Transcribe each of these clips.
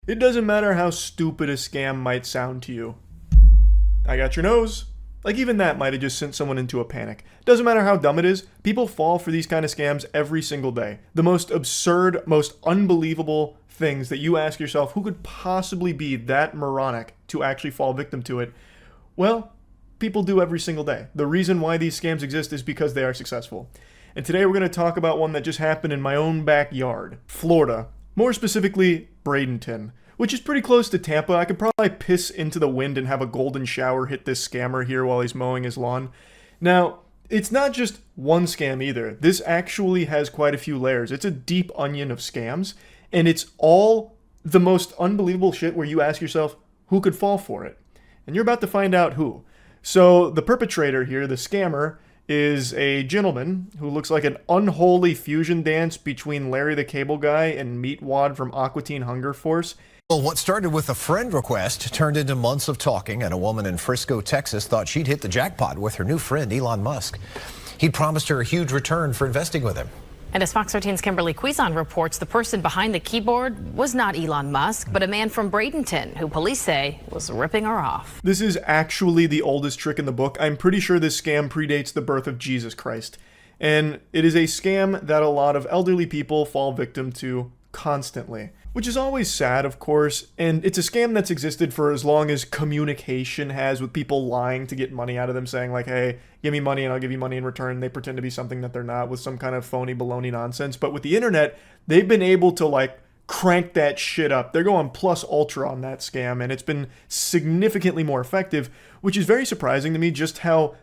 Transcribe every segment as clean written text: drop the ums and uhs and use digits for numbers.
It doesn't matter how stupid a scam might sound to you. I got your nose. Like, even that might have just sent someone into a panic. Doesn't matter how dumb it is, people fall for these kind of scams every single day. The most absurd, most unbelievable things that you ask yourself, who could possibly be that moronic to actually fall victim to it? Well, people do every single day. The reason why these scams exist is because they are successful. And today we're going to talk about one that just happened in my own backyard, Florida. More specifically, Bradenton, which is pretty close to Tampa. I could probably piss into the wind and have a golden shower hit this scammer here while he's mowing his lawn. Now, it's not just one scam either. This actually has quite a few layers. It's a deep onion of scams, and it's all the most unbelievable shit where you ask yourself, who could fall for it? And you're about to find out who. So the perpetrator here, the scammer, is a gentleman who looks like an unholy fusion dance between Larry the Cable Guy and Meatwad from Aqua Teen Hunger Force. Well, what started with a friend request turned into months of talking, and a woman in Frisco, Texas thought she'd hit the jackpot with her new friend, Elon Musk. He'd promised her a huge return for investing with him. And as Fox 13's Kimberly Quizon reports, the person behind the keyboard was not Elon Musk, but a man from Bradenton, who police say was ripping her off. This is actually the oldest trick in the book. I'm pretty sure this scam predates the birth of Jesus Christ. And it is a scam that a lot of elderly people fall victim to constantly, which is always sad, of course, and it's a scam that's existed for as long as communication has, with people lying to get money out of them, saying like, hey, give me money and I'll give you money in return. They pretend to be something that they're not with some kind of phony baloney nonsense. But with the internet, they've been able to like crank that shit up. They're going plus ultra on that scam, and it's been significantly more effective, which is very surprising to me, just how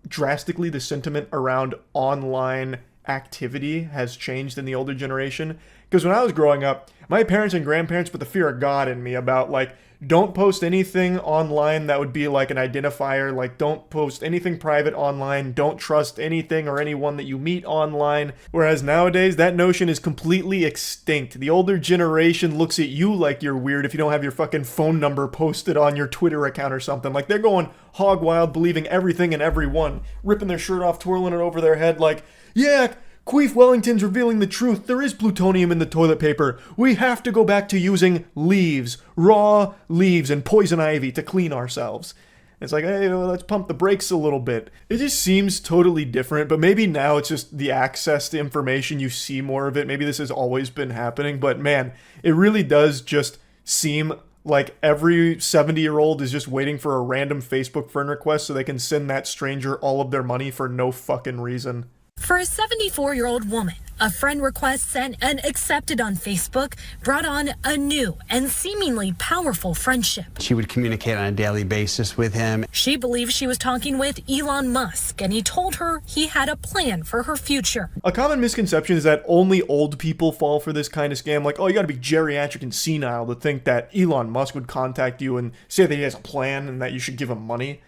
drastically the sentiment around online activity has changed in the older generation. Because when I was growing up, my parents and grandparents put the fear of God in me about like, don't post anything online that would be like an identifier, like don't post anything private online, don't trust anything or anyone that you meet online. Whereas nowadays, that notion is completely extinct. The older generation looks at you like you're weird if you don't have your fucking phone number posted on your Twitter account or something. Like, they're going hog wild, believing everything and everyone, ripping their shirt off, twirling it over their head like, yeah, Queef Wellington's revealing the truth. There is plutonium in the toilet paper. We have to go back to using leaves, raw leaves and poison ivy to clean ourselves. It's like, hey, well, let's pump the brakes a little bit. It just seems totally different, but maybe now it's just the access to information. You see more of it. Maybe this has always been happening, but man, it really does just seem like every 70-year-old is just waiting for a random Facebook friend request so they can send that stranger all of their money for no fucking reason. For a 74-year-old woman, a friend request sent and accepted on Facebook brought on a new and seemingly powerful friendship. She would communicate on a daily basis with him. She believes she was talking with Elon Musk, and he told her he had a plan for her future. A common misconception is that only old people fall for this kind of scam. Like, oh, you gotta be geriatric and senile to think that Elon Musk would contact you and say that he has a plan and that you should give him money.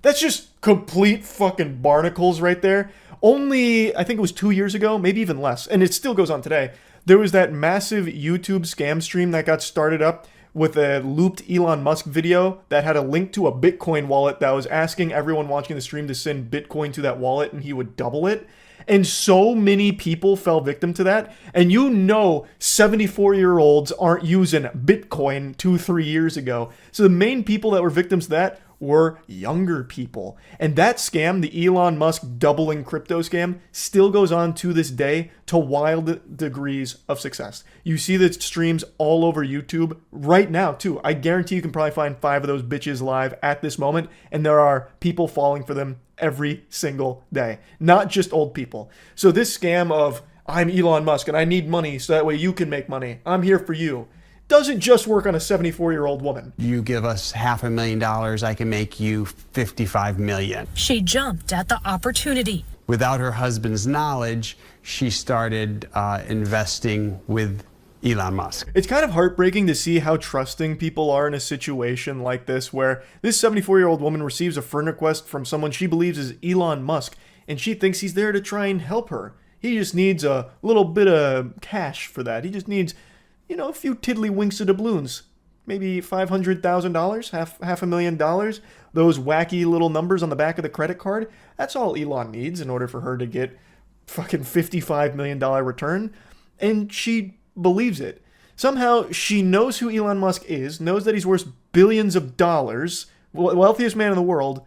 That's just complete fucking barnacles right there. Only, I think it was 2 years ago, maybe even less, and it still goes on today, there was that massive YouTube scam stream that got started up with a looped Elon Musk video that had a link to a Bitcoin wallet that was asking everyone watching the stream to send Bitcoin to that wallet and he would double it. And so many people fell victim to that. And you know 74-year-olds aren't using Bitcoin 2-3 years ago. So the main people that were victims to that were younger people. And that scam, the Elon Musk doubling crypto scam, still goes on to this day to wild degrees of success. You see the streams all over YouTube right now too. I guarantee you can probably find 5 of those bitches live at this moment, and there are people falling for them every single day, not just old people. So this scam of, I'm Elon Musk and I need money so that way you can make money, I'm here for you, doesn't just work on a 74-year-old woman. You give us $500,000, I can make you $55 million. She jumped at the opportunity. Without her husband's knowledge, she started investing with Elon Musk. It's kind of heartbreaking to see how trusting people are in a situation like this, where this 74-year-old woman receives a friend request from someone she believes is Elon Musk, and she thinks he's there to try and help her. He just needs a little bit of cash for that. He just needs, you know, a few tiddlywinks of doubloons. Maybe $500,000, $500,000. Those wacky little numbers on the back of the credit card. That's all Elon needs in order for her to get fucking $55 million return. And she believes it. Somehow she knows who Elon Musk is, knows that he's worth billions of dollars, wealthiest man in the world,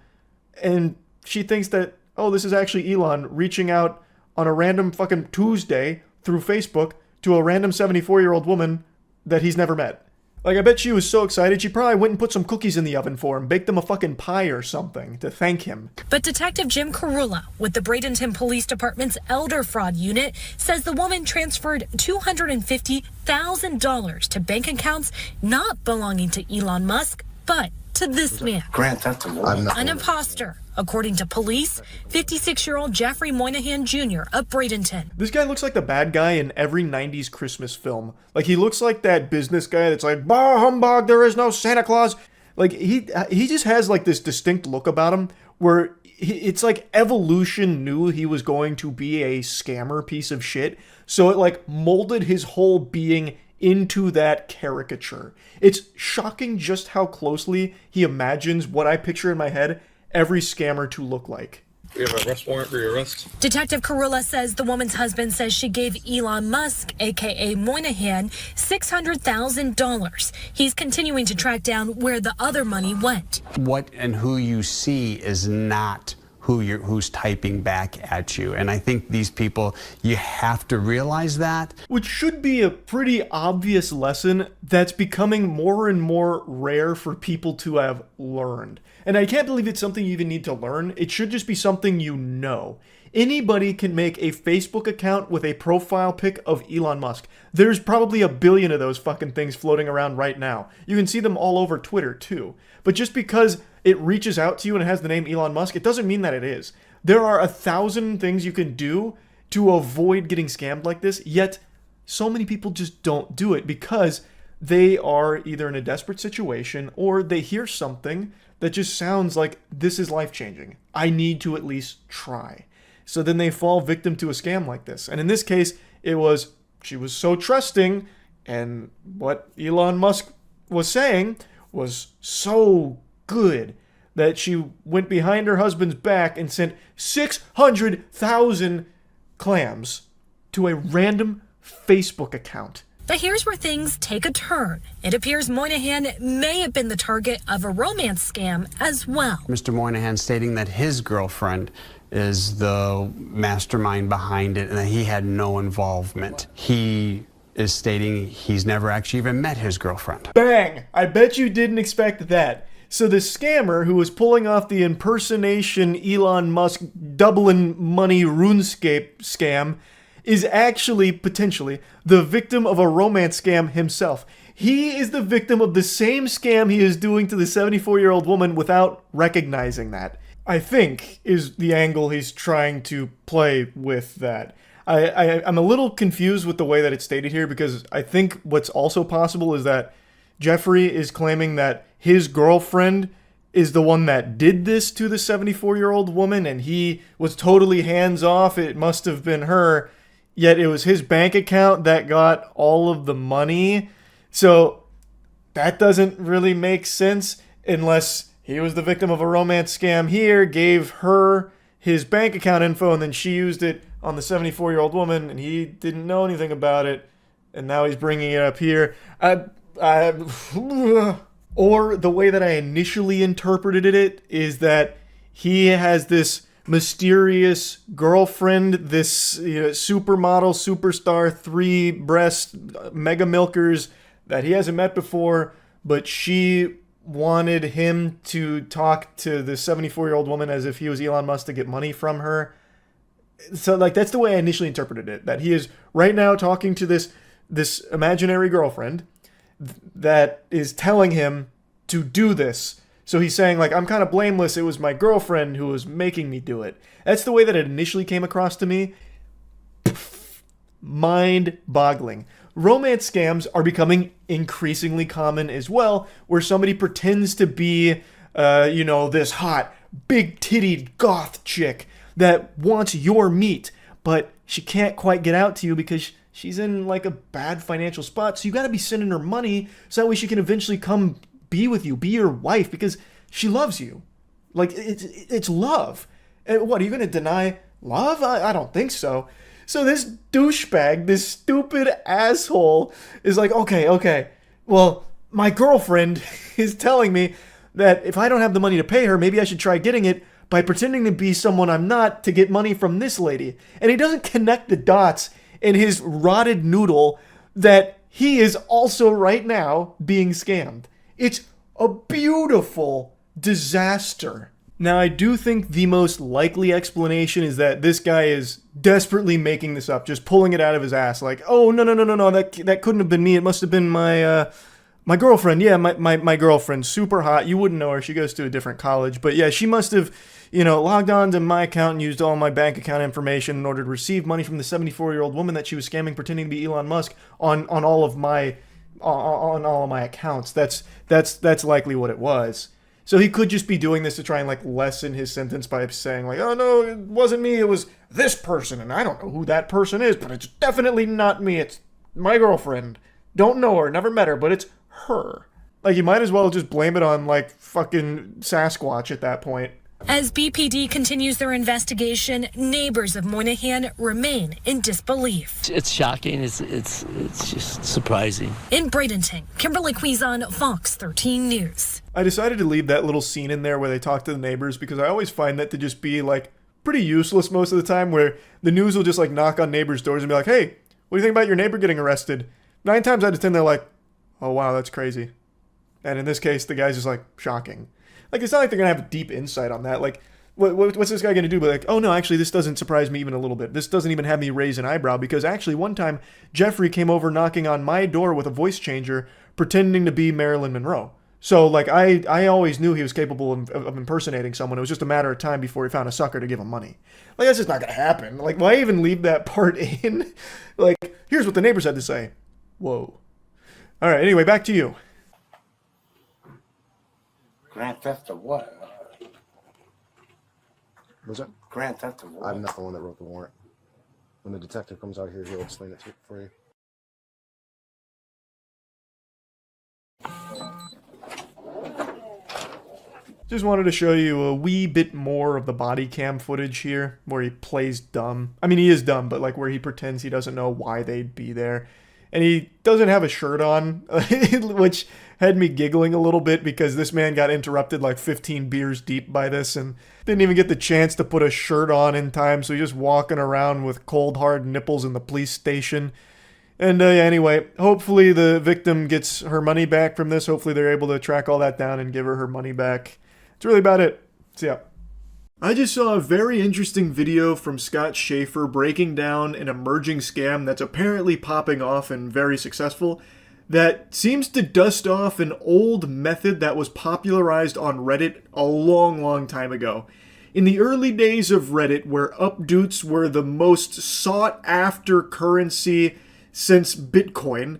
and she thinks that, oh, this is actually Elon reaching out on a random fucking Tuesday through Facebook to a random 74-year-old woman that he's never met. Like, I bet she was so excited, she probably went and put some cookies in the oven for him, baked him a fucking pie or something to thank him. But Detective Jim Carula with the Bradenton Police Department's Elder Fraud Unit says the woman transferred $250,000 to bank accounts not belonging to Elon Musk, but to this man. Grant that to me. An imposter, according to police, 56-year-old Jeffrey Moynihan Jr. of Bradenton. This guy looks like the bad guy in every 90s Christmas film. Like, he looks like that business guy that's like, bah humbug, there is no Santa Claus. Like, he just has like this distinct look about him where it's like evolution knew he was going to be a scammer piece of shit. So it like molded his whole being into that caricature. It's shocking just how closely he imagines what I picture in my head every scammer to look like. We have an arrest warrant for your arrest. Detective Carula says the woman's husband says she gave Elon Musk, aka Moynihan, $600,000. He's continuing to track down where the other money went. What and who you see is not who's typing back at you. And I think these people, you have to realize that. Which should be a pretty obvious lesson that's becoming more and more rare for people to have learned. And I can't believe it's something you even need to learn. It should just be something you know. Anybody can make a Facebook account with a profile pic of Elon Musk. There's probably a billion of those fucking things floating around right now. You can see them all over Twitter too. But just because it reaches out to you and it has the name Elon Musk, it doesn't mean that it is. There are 1,000 things you can do to avoid getting scammed like this, yet so many people just don't do it because they are either in a desperate situation or they hear something that just sounds like this is life-changing. I need to at least try. So then they fall victim to a scam like this. And in this case, she was so trusting, and what Elon Musk was saying was so good that she went behind her husband's back and sent 600,000 clams to a random Facebook account. But here's where things take a turn. It appears Moynihan may have been the target of a romance scam as well. Mr. Moynihan stating that his girlfriend is the mastermind behind it and that he had no involvement. He is stating he's never actually even met his girlfriend. Bang! I bet you didn't expect that. So the scammer who was pulling off the impersonation Elon Musk doubling money RuneScape scam is actually, potentially, the victim of a romance scam himself. He is the victim of the same scam he is doing to the 74-year-old woman without recognizing that, I think, is the angle he's trying to play with that. I'm a little confused with the way that it's stated here because I think what's also possible is that Jeffrey is claiming that his girlfriend is the one that did this to the 74-year-old woman and he was totally hands-off. It must have been her. Yet it was his bank account that got all of the money. So that doesn't really make sense unless he was the victim of a romance scam here, gave her his bank account info, and then she used it on the 74-year-old woman, and he didn't know anything about it, and now he's bringing it up here. Or the way that I initially interpreted it is that he has this mysterious girlfriend, this supermodel, superstar, 3-breast mega milkers that he hasn't met before, but she wanted him to talk to the 74-year-old woman as if he was Elon Musk to get money from her. So like that's the way I initially interpreted it, that he is right now talking to this imaginary girlfriend that is telling him to do this. So he's saying, like, I'm kind of blameless. It was my girlfriend who was making me do it. That's the way that it initially came across to me. Mind-boggling. Romance scams are becoming increasingly common as well, where somebody pretends to be, this hot, big-tittied goth chick that wants your meat, but she can't quite get out to you because she's in, like, a bad financial spot. So you got to be sending her money so that way she can eventually come be with you, be your wife, because she loves you. Like, it's love. And what, are you going to deny love? I don't think so. So this douchebag, this stupid asshole is like, okay, well, my girlfriend is telling me that if I don't have the money to pay her, maybe I should try getting it by pretending to be someone I'm not to get money from this lady. And he doesn't connect the dots in his rotted noodle that he is also right now being scammed. It's a beautiful disaster. Now, I do think the most likely explanation is that this guy is desperately making this up, just pulling it out of his ass. Like, oh, no, that couldn't have been me. It must have been my girlfriend. Yeah, my girlfriend, super hot. You wouldn't know her. She goes to a different college. But yeah, she must have, logged on to my account and used all my bank account information in order to receive money from the 74-year-old woman that she was scamming, pretending to be Elon Musk on all of my accounts. That's likely what it was. So he could just be doing this to try and lessen his sentence by saying oh no, it wasn't me, it was this person, and I don't know who that person is, but it's definitely not me. It's my girlfriend. Don't know her, never met her, but it's her. You might as well just blame it on fucking Sasquatch at that point. As BPD continues their investigation, neighbors of Moynihan remain in disbelief. It's shocking. It's just surprising. In Bradenton, Kimberly Quizon, Fox 13 News. I decided to leave that little scene in there where they talk to the neighbors because I always find that to just be pretty useless most of the time, where the news will just knock on neighbors' doors and be like, hey, what do you think about your neighbor getting arrested? 9 times out of 10 they're like, oh wow, that's crazy. And in this case, the guy's just shocking. It's not like they're going to have a deep insight on that. What's this guy going to do? But oh no, actually, this doesn't surprise me even a little bit. This doesn't even have me raise an eyebrow, because actually one time, Jeffrey came over knocking on my door with a voice changer, pretending to be Marilyn Monroe. So, I always knew he was capable of impersonating someone. It was just a matter of time before he found a sucker to give him money. That's just not going to happen. Why even leave that part in? Here's what the neighbors had to say. Whoa. All right, anyway, back to you. Grand theft of what? Was that? Grand theft of what? I'm not the one that wrote the warrant. When the detective comes out here, he'll explain it for you. Just wanted to show you a wee bit more of the body cam footage here, where he plays dumb. I mean, he is dumb, but where he pretends he doesn't know why they'd be there. And he doesn't have a shirt on, which had me giggling a little bit, because this man got interrupted 15 beers deep by this and didn't even get the chance to put a shirt on in time, so he's just walking around with cold hard nipples in the police station. And anyway, hopefully the victim gets her money back from this. Hopefully they're able to track all that down and give her money back. That's really about it. So yeah. I just saw a very interesting video from Scott Schaefer breaking down an emerging scam that's apparently popping off and very successful, that seems to dust off an old method that was popularized on Reddit a long time ago. In the early days of Reddit, where updoots were the most sought after currency since Bitcoin,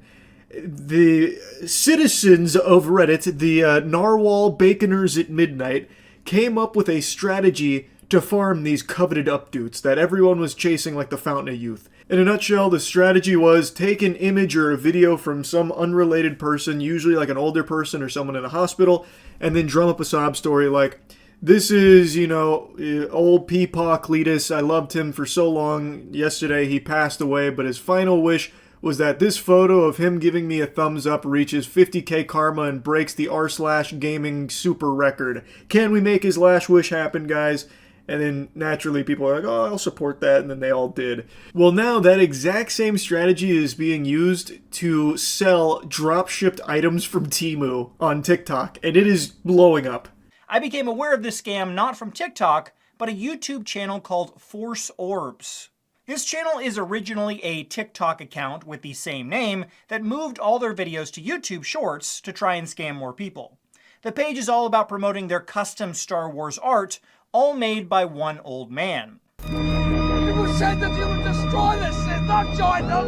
the citizens of Reddit, the Narwhal Baconers at Midnight, came up with a strategy to farm these coveted updoots that everyone was chasing like the Fountain of Youth. In a nutshell, the strategy was take an image or a video from some unrelated person, usually an older person or someone in a hospital, and then drum up a sob story like, this is, old Peepaw Cletus. I loved him for so long. Yesterday he passed away, but his final wish was that this photo of him giving me a thumbs up reaches 50k karma and breaks the r/gaming super record. Can we make his last wish happen, guys? And then naturally people are like, oh, I'll support that, and then they all did. Well, now that exact same strategy is being used to sell drop-shipped items from Temu on TikTok, and it is blowing up. I became aware of this scam not from TikTok, but a YouTube channel called Force Orbs. This channel is originally a TikTok account with the same name that moved all their videos to YouTube Shorts to try and scam more people. The page is all about promoting their custom Star Wars art, all made by one old man. People said that you would destroy this and not join them!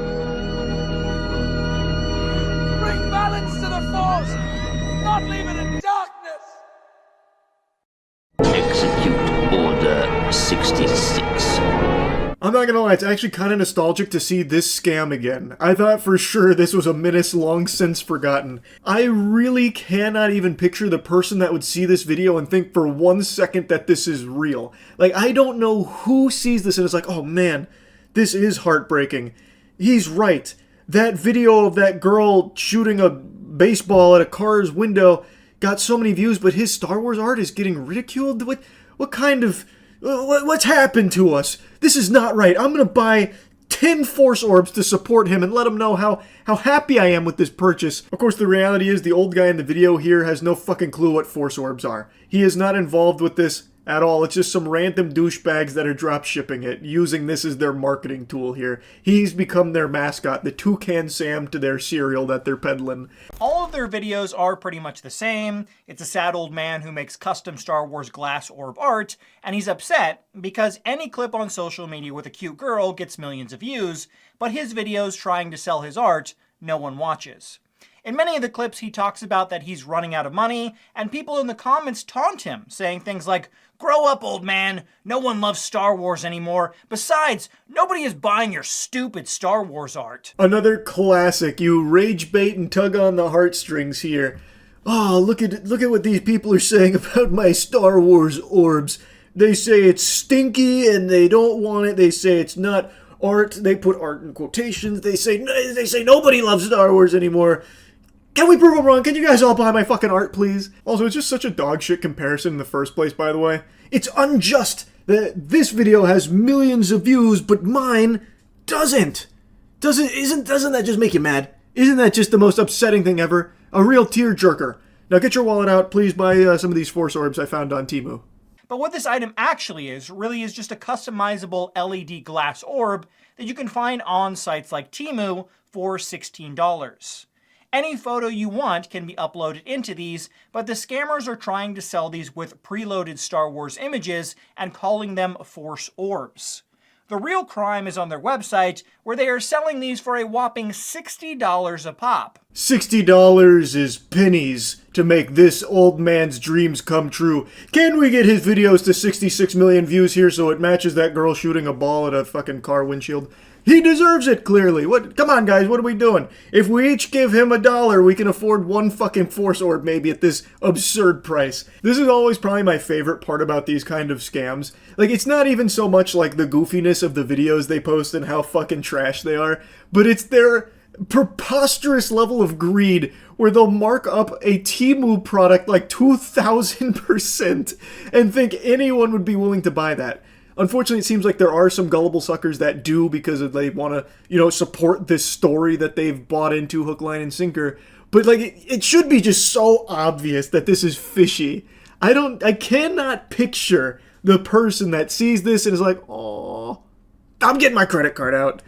Bring balance to the Force, not leave it in darkness! Execute Order 66. I'm not gonna lie, it's actually kind of nostalgic to see this scam again. I thought for sure this was a menace long since forgotten. I really cannot even picture the person that would see this video and think for 1 second that this is real. I don't know who sees this and is like, oh man, This is heartbreaking. He's right. That video of that girl shooting a baseball at a car's window got so many views, but his Star Wars art is getting ridiculed? What kind of... What's happened to us? This is not right. I'm going to buy 10 Force Orbs to support him and let him know how happy I am with this purchase. Of course, the reality is the old guy in the video here has no fucking clue what Force Orbs are. He is not involved with this at all. It's just some random douchebags that are drop shipping it, using this as their marketing tool here. He's become their mascot, the Toucan Sam to their cereal that they're peddling. All of their videos are pretty much the same. It's a sad old man who makes custom Star Wars glass orb art, and he's upset because any clip on social media with a cute girl gets millions of views, but his videos trying to sell his art, no one watches. In many of the clips, he talks about that he's running out of money, and people in the comments taunt him, saying things like, "Grow up, old man. No one loves Star Wars anymore. Besides, nobody is buying your stupid Star Wars art." Another classic. You rage bait and tug on the heartstrings here. Oh, look at what these people are saying about my Star Wars orbs. They say it's stinky and they don't want it. They say it's not art. They put art in quotations. They say nobody loves Star Wars anymore. Can we prove them wrong? Can you guys all buy my fucking art, please? Also, it's just such a dog shit comparison in the first place, by the way. It's unjust that this video has millions of views, but mine doesn't. Doesn't that just make you mad? Isn't that just the most upsetting thing ever? A real tearjerker. Now get your wallet out, please buy some of these Force Orbs I found on Temu. But what this item actually is, really is just a customizable LED glass orb that you can find on sites like Temu for $16. Any photo you want can be uploaded into these, but the scammers are trying to sell these with preloaded Star Wars images and calling them Force Orbs. The real crime is on their website, where they are selling these for a whopping $60 a pop. $60 is pennies to make this old man's dreams come true. Can we get his videos to 66 million views here so it matches that girl shooting a ball at a fucking car windshield? He deserves it, clearly. Come on, guys, what are we doing? If we each give him $1, we can afford one fucking Force Orb maybe at this absurd price. This is always probably my favorite part about these kind of scams. Like, it's not even so much like the goofiness of the videos they post and how fucking trash they are, but it's their preposterous level of greed where they'll mark up a Temu product like 2,000% and think anyone would be willing to buy that. Unfortunately, it seems like there are some gullible suckers that do because they want to, support this story that they've bought into hook, line, and sinker. But, like, it should be just so obvious that this is fishy. I cannot picture the person that sees this and is like, "Oh, I'm getting my credit card out.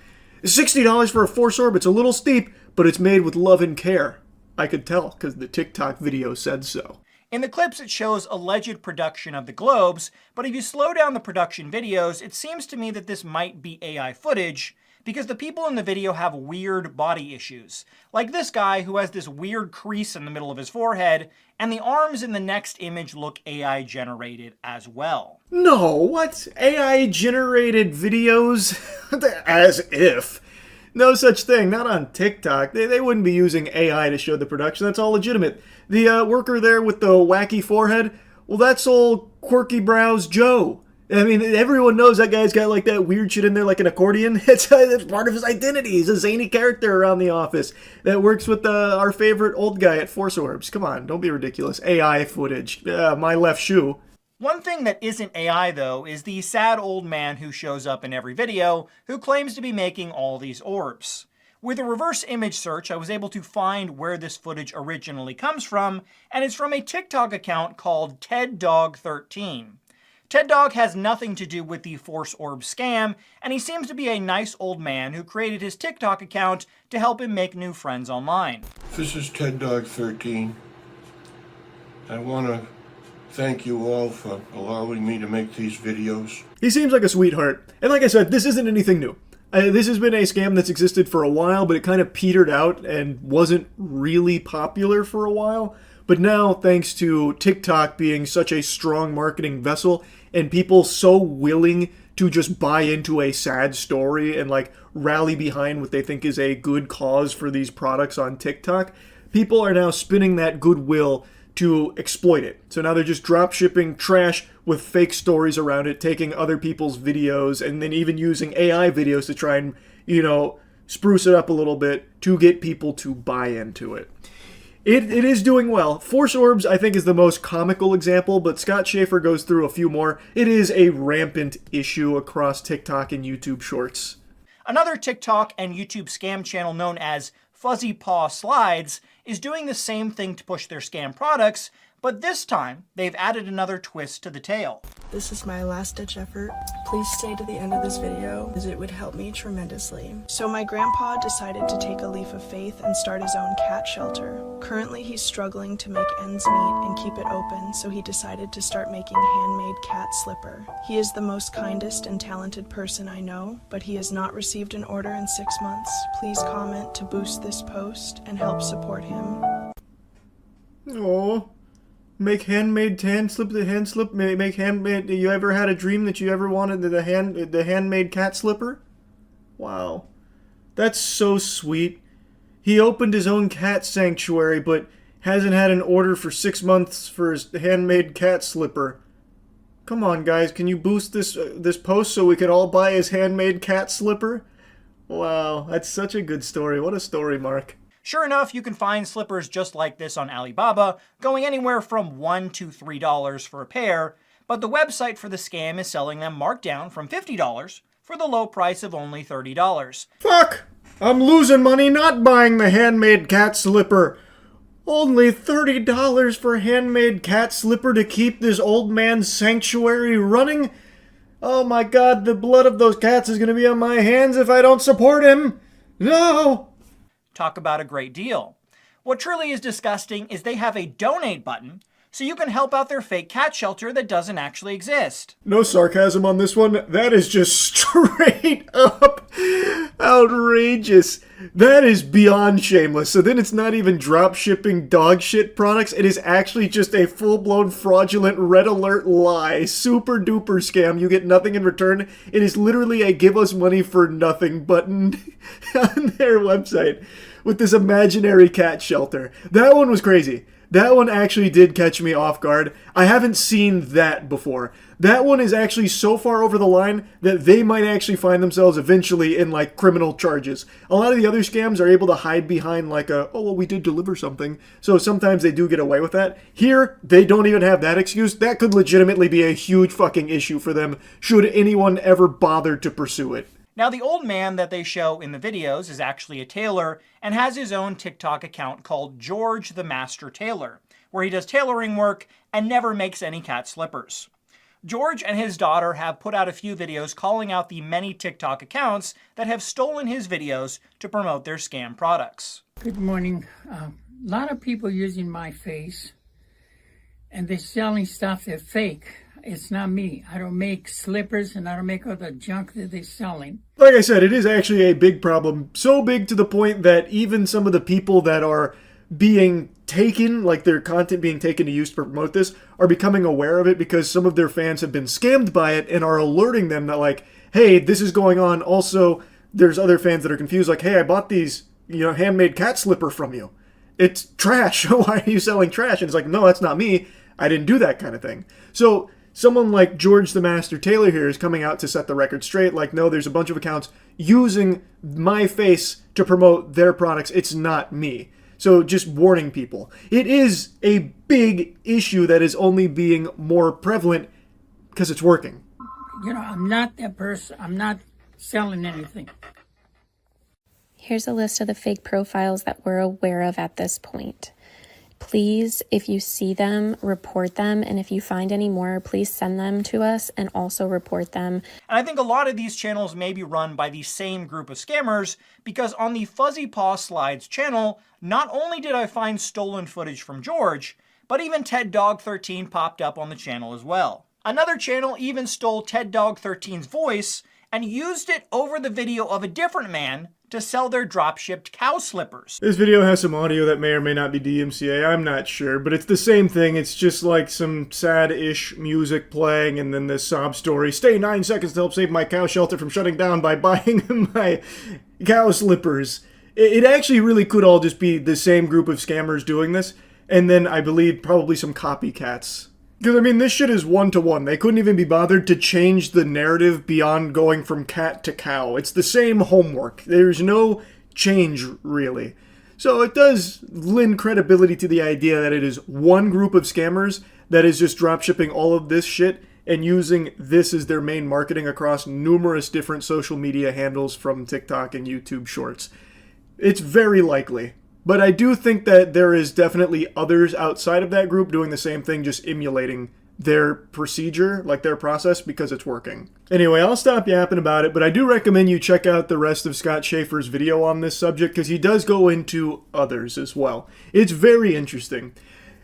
$60 for a Force Orb, it's a little steep, but it's made with love and care." I could tell because the TikTok video said so. In the clips, it shows alleged production of the globes, but if you slow down the production videos, it seems to me that this might be AI footage, because the people in the video have weird body issues. Like this guy who has this weird crease in the middle of his forehead, and the arms in the next image look AI generated as well. No, what? AI generated videos? As if. No such thing, not on TikTok. They wouldn't be using AI to show the production, that's all legitimate. The worker there with the wacky forehead, well, that's old Quirky Brows Joe. I mean, everyone knows that guy's got like that weird shit in there like an accordion. It's part of his identity. He's a zany character around the office that works with our favorite old guy at Force Orbs. Come on, don't be ridiculous. AI footage. My left shoe. One thing that isn't AI, though, is the sad old man who shows up in every video who claims to be making all these orbs. With a reverse image search, I was able to find where this footage originally comes from, and it's from a TikTok account called TedDog13. TedDog has nothing to do with the Force Orb scam, and he seems to be a nice old man who created his TikTok account to help him make new friends online. This is TedDog13. I want to thank you all for allowing me to make these videos. He seems like a sweetheart. And like I said, this isn't anything new. This has been a scam that's existed for a while, but it kind of petered out and wasn't really popular for a while. But now, thanks to TikTok being such a strong marketing vessel and people so willing to just buy into a sad story and like rally behind what they think is a good cause for these products on TikTok, people are now spinning that goodwill to exploit it. So now they're just drop shipping trash with fake stories around it, taking other people's videos, and then even using AI videos to try and, you know, spruce it up a little bit to get people to buy into it. It is doing well. Force Orbs, I think, is the most comical example, but Scott Schaefer goes through a few more. It is a rampant issue across TikTok and YouTube Shorts. Another TikTok and YouTube scam channel known as Fuzzy Paw Slides is doing the same thing to push their scam products, but this time they've added another twist to the tale. This is my last-ditch effort. Please stay to the end of this video, as it would help me tremendously. So my grandpa decided to take a leap of faith and start his own cat shelter. Currently, he's struggling to make ends meet and keep it open, so he decided to start making handmade cat slipper. He is the most kindest and talented person I know, but he has not received an order in 6 months. Please comment to boost this post and help support him. Oh. Make handmade hand slip, make handmade. You ever had a dream that you ever wanted the handmade cat slipper? Wow. That's so sweet. He opened his own cat sanctuary, but hasn't had an order for 6 months for his handmade cat slipper. Come on, guys, can you boost this post so we could all buy his handmade cat slipper? Wow, that's such a good story. What a story, Mark. Sure enough, you can find slippers just like this on Alibaba, going anywhere from $1 to $3 for a pair, but the website for the scam is selling them marked down from $50 for the low price of only $30. Fuck! I'm losing money not buying the handmade cat slipper. Only $30 for a handmade cat slipper to keep this old man's sanctuary running? Oh my god, the blood of those cats is going to be on my hands if I don't support him. No! Talk about a great deal. What truly is disgusting is they have a donate button, so you can help out their fake cat shelter that doesn't actually exist. No sarcasm on this one. That is just straight up outrageous. That is beyond shameless. So then it's not even drop shipping dog shit products. It is actually just a full-blown fraudulent red alert lie. Super duper scam. You get nothing in return. It is literally a give us money for nothing button on their website with this imaginary cat shelter. That one was crazy. That one actually did catch me off guard. I haven't seen that before. That one is actually so far over the line that they might actually find themselves eventually in, like, criminal charges. A lot of the other scams are able to hide behind, like, oh, well, we did deliver something. So sometimes they do get away with that. Here, they don't even have that excuse. That could legitimately be a huge fucking issue for them, should anyone ever bother to pursue it. Now, the old man that they show in the videos is actually a tailor and has his own TikTok account called George the Master Tailor, where he does tailoring work and never makes any cat slippers. George and his daughter have put out a few videos calling out the many TikTok accounts that have stolen his videos to promote their scam products. Good morning. A lot of people using my face, and they're selling stuff that's fake. It's not me. I don't make slippers and I don't make all the junk that they're selling. Like I said, it is actually a big problem. So big to the point that even some of the people that are being taken, like their content being taken to use to promote this, are becoming aware of it because some of their fans have been scammed by it and are alerting them that, like, hey, this is going on. Also, there's other fans that are confused, like, hey, I bought these, handmade cat slipper from you. It's trash. Why are you selling trash? And it's like, no, that's not me. I didn't do that kind of thing. So someone like George the Master Tailor here is coming out to set the record straight. Like, no, there's a bunch of accounts using my face to promote their products. It's not me. So just warning people. It is a big issue that is only being more prevalent because it's working. I'm not that person. I'm not selling anything. Here's a list of the fake profiles that we're aware of at this point. Please, if you see them, report them. And if you find any more, please send them to us and also report them. And I think a lot of these channels may be run by the same group of scammers, because on the Fuzzy Paw Slides channel, not only did I find stolen footage from George, but even TedDog13 popped up on the channel as well. Another channel even stole TedDog13's voice and used it over the video of a different man to sell their drop-shipped cow slippers. This video has some audio that may or may not be DMCA, I'm not sure, but it's the same thing. It's just like some sad-ish music playing and then this sob story. Stay 9 seconds to help save my cow shelter from shutting down by buying my cow slippers. It actually really could all just be the same group of scammers doing this. and then I believe probably some copycats. Because, I mean, this shit is one-to-one. They couldn't even be bothered to change the narrative beyond going from cat to cow. It's the same homework. There's no change, really. So it does lend credibility to the idea that it is one group of scammers that is just dropshipping all of this shit and using this as their main marketing across numerous different social media handles from TikTok and YouTube Shorts. It's very likely. But I do think that there is definitely others outside of that group doing the same thing, just emulating their procedure, like their process, because it's working. Anyway, I'll stop yapping about it, but I do recommend you check out the rest of Scott Schaefer's video on this subject, because he does go into others as well. It's very interesting.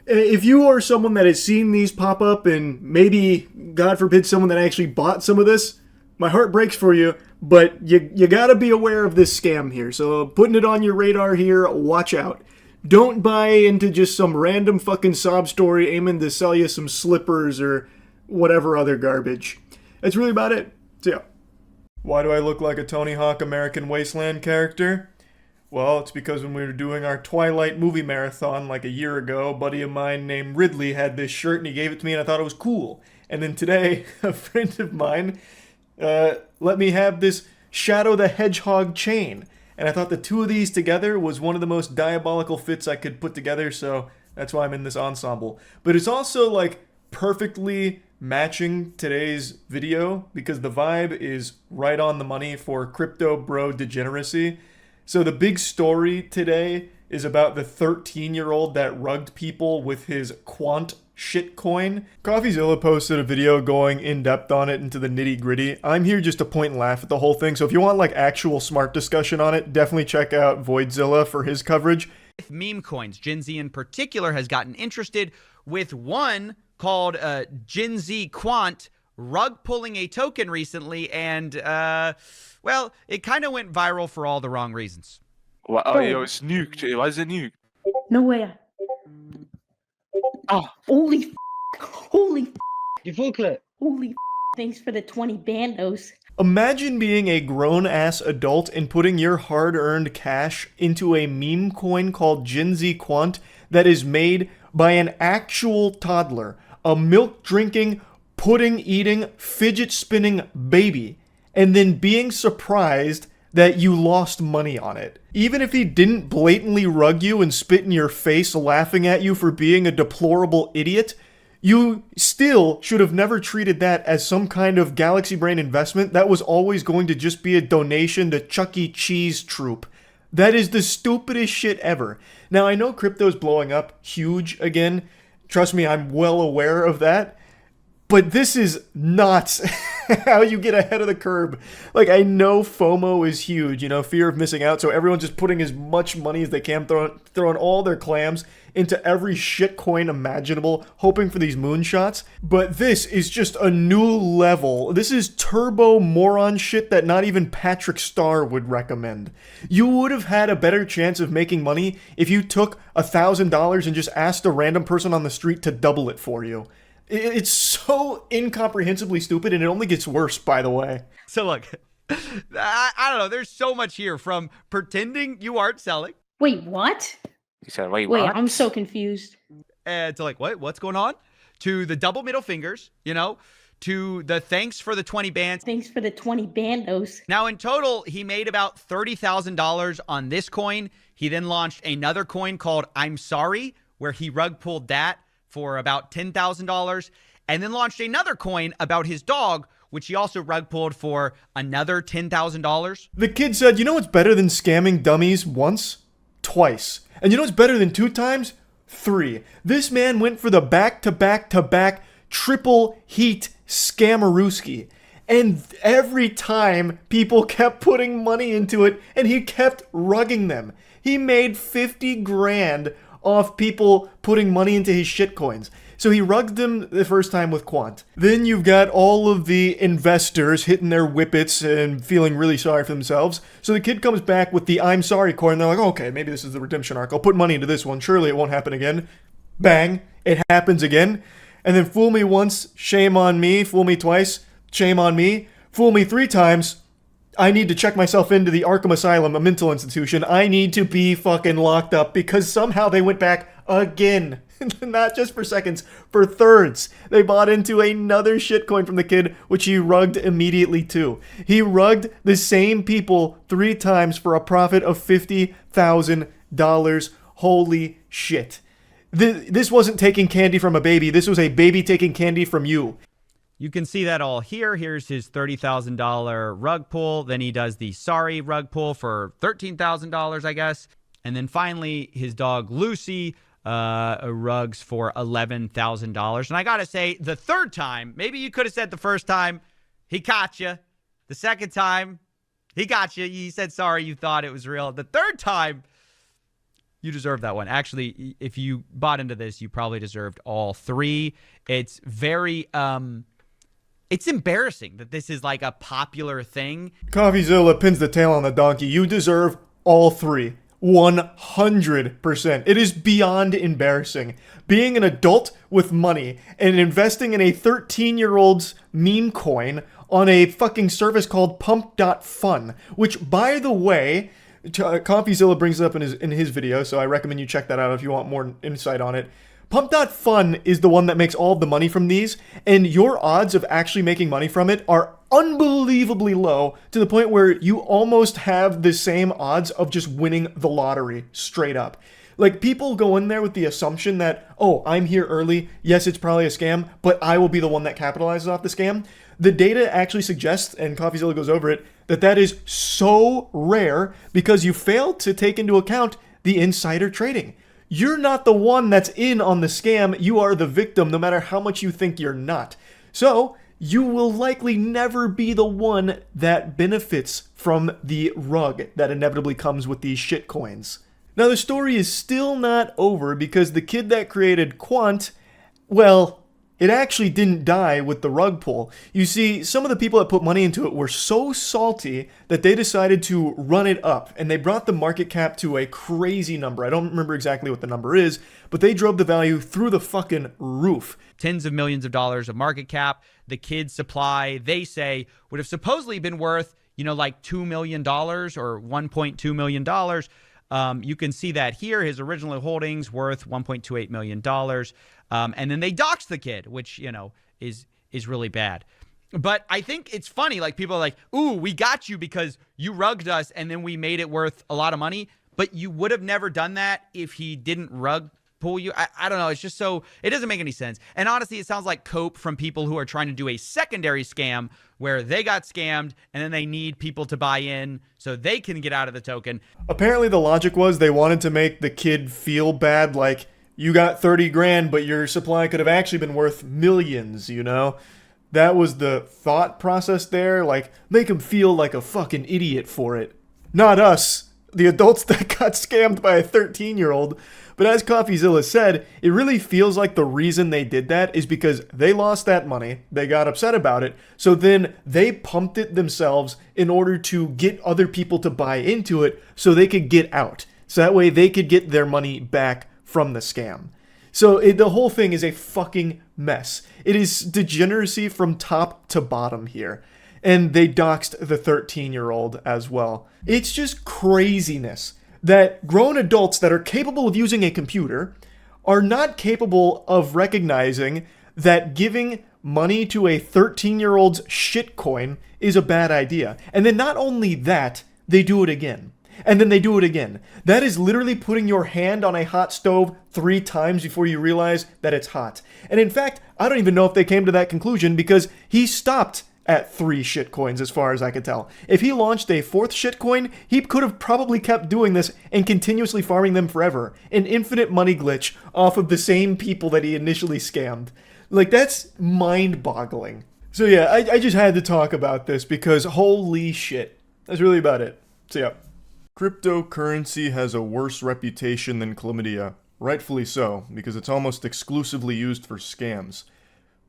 If you are someone that has seen these pop up, and maybe, God forbid, someone that actually bought some of this, my heart breaks for you, but you gotta be aware of this scam here. So putting it on your radar here, watch out. Don't buy into just some random fucking sob story aiming to sell you some slippers or whatever other garbage. That's really about it. So yeah. Why do I look like a Tony Hawk American Wasteland character? Well, it's because when we were doing our Twilight movie marathon like a year ago, a buddy of mine named Ridley had this shirt and he gave it to me and I thought it was cool. And then today, a friend of mine let me have this Shadow the Hedgehog chain. And I thought the two of these together was one of the most diabolical fits I could put together, so that's why I'm in this ensemble. But it's also like perfectly matching today's video because the vibe is right on the money for crypto bro degeneracy. So the big story today is about the 13-year-old that rugged people with his Quant shitcoin. CoffeeZilla posted a video going in depth on it into the nitty gritty. I'm here just to point and laugh at the whole thing. So if you want like actual smart discussion on it, definitely check out Voidzilla for his coverage. Meme coins, Gen Z in particular has gotten interested with one called Gen Z Quant rug pulling a token recently, and well, it kind of went viral for all the wrong reasons. Well, oh, it was nuked. Why is it nuked? No way. Oh. Holy holy You full clip. holy thanks for the 20 bandos. Imagine being a grown-ass adult and putting your hard-earned cash into a meme coin called Gen Z Quant that is made by an actual toddler, a milk-drinking, pudding-eating, fidget-spinning baby, and then being surprised that you lost money on it. Even if he didn't blatantly rug you and spit in your face laughing at you for being a deplorable idiot, you still should have never treated that as some kind of Galaxy Brain investment. That was always going to just be a donation to Chuck E. Cheese troop. That is the stupidest shit ever. Now, I know crypto's blowing up huge again. Trust me, I'm well aware of that. But this is not how you get ahead of the curve. Like, I know FOMO is huge, you know, fear of missing out, so everyone's just putting as much money as they can, throwing all their clams into every shitcoin imaginable, hoping for these moonshots. But this is just a new level. This is turbo moron shit that not even Patrick Starr would recommend. You would have had a better chance of making money if you took $1,000 and just asked a random person on the street to double it for you. It's so incomprehensibly stupid, and it only gets worse, by the way. So look, I don't know. There's so much here, from pretending you aren't selling. Wait, what? He said, wait, Wait, what? I'm so confused. To like, what's going on? To the double middle fingers, you know, to the thanks for the 20 bands. Thanks for the 20 bandos. Now, in total, he made about $30,000 on this coin. He then launched another coin called I'm Sorry, where he rug pulled that for about $10,000, and then launched another coin about his dog, which he also rug pulled for another $10,000. The kid said, you know what's better than scamming dummies once? Twice. And you know what's better than 2 times? 3. This man went for the back-to-back-to-back triple heat scammerooski. And every time people kept putting money into it, and he kept rugging them. He made 50 grand off people putting money into his shitcoins. So he rugged them the first time with Quant. Then you've got all of the investors hitting their whippets and feeling really sorry for themselves. So the kid comes back with the I'm Sorry coin. They're like, okay, maybe this is the redemption arc. I'll put money into this one. Surely it won't happen again. Bang. It happens again. And then fool me once, shame on me. Fool me twice, shame on me. Fool me 3 times, I need to check myself into the Arkham Asylum, a mental institution. I need to be fucking locked up because somehow they went back again. Not just for seconds, for thirds. They bought into another shitcoin from the kid, which he rugged immediately too. He rugged the same people 3 times for a profit of $50,000. Holy shit. This wasn't taking candy from a baby. This was a baby taking candy from you. You can see that all here. Here's his $30,000 rug pull. Then he does the sorry rug pull for $13,000, I guess. And then finally, his dog Lucy rugs for $11,000. And I got to say, the third time, maybe you could have said the first time, he caught you. The second time, he got you. He said sorry, you thought it was real. The third time, you deserve that one. Actually, if you bought into this, you probably deserved all 3. It's very... it's embarrassing that this is like a popular thing. CoffeeZilla pins the tail on the donkey. You deserve all 3. 100%. It is beyond embarrassing. Being an adult with money and investing in a 13-year-old's meme coin on a fucking service called pump.fun, which, by the way, CoffeeZilla brings it up in his video, so I recommend you check that out if you want more insight on it. Pump.fun is the one that makes all of the money from these, and your odds of actually making money from it are unbelievably low, to the point where you almost have the same odds of just winning the lottery straight up. Like, people go in there with the assumption that, oh, I'm here early, yes, it's probably a scam, but I will be the one that capitalizes off the scam. The data actually suggests, and CoffeeZilla goes over it, that is so rare because you fail to take into account the insider trading. You're not the one that's in on the scam, you are the victim, no matter how much you think you're not. So, you will likely never be the one that benefits from the rug that inevitably comes with these shitcoins. Now, the story is still not over because the kid that created Quant, well, it actually didn't die with the rug pull. You see, some of the people that put money into it were so salty that they decided to run it up, and they brought the market cap to a crazy number. I don't remember exactly what the number is, but they drove the value through the fucking roof. Tens of millions of dollars of market cap. The kid's supply, they say, would have supposedly been worth, like $2 million or $1.2 million. You can see that here. His original holdings worth $1.28 million. And then they doxed the kid, which, is really bad. But I think it's funny. Like, people are like, ooh, we got you because you rugged us and then we made it worth a lot of money. But you would have never done that if he didn't rug pull you. I don't know. It's just so, it doesn't make any sense. And honestly, it sounds like cope from people who are trying to do a secondary scam where they got scammed and then they need people to buy in so they can get out of the token. Apparently the logic was they wanted to make the kid feel bad, like, you got 30 grand, but your supply could have actually been worth millions, That was the thought process there, like, make him feel like a fucking idiot for it. Not us, the adults that got scammed by a 13-year-old. But as CoffeeZilla said, it really feels like the reason they did that is because they lost that money, they got upset about it, so then they pumped it themselves in order to get other people to buy into it so they could get out. So that way they could get their money back from the scam. So the whole thing is a fucking mess. It is degeneracy from top to bottom here. And they doxed the 13-year-old as well. It's just craziness that grown adults that are capable of using a computer are not capable of recognizing that giving money to a 13-year-old's shitcoin is a bad idea. And then not only that, they do it again. And then they do it again. That is literally putting your hand on a hot stove 3 times before you realize that it's hot. And in fact, I don't even know if they came to that conclusion because he stopped at 3 shitcoins as far as I could tell. If he launched a 4th shitcoin, he could have probably kept doing this and continuously farming them forever. An infinite money glitch off of the same people that he initially scammed. Like, that's mind-boggling. So yeah, I just had to talk about this because holy shit. That's really about it. So yeah. Cryptocurrency has a worse reputation than chlamydia. Rightfully so, because it's almost exclusively used for scams.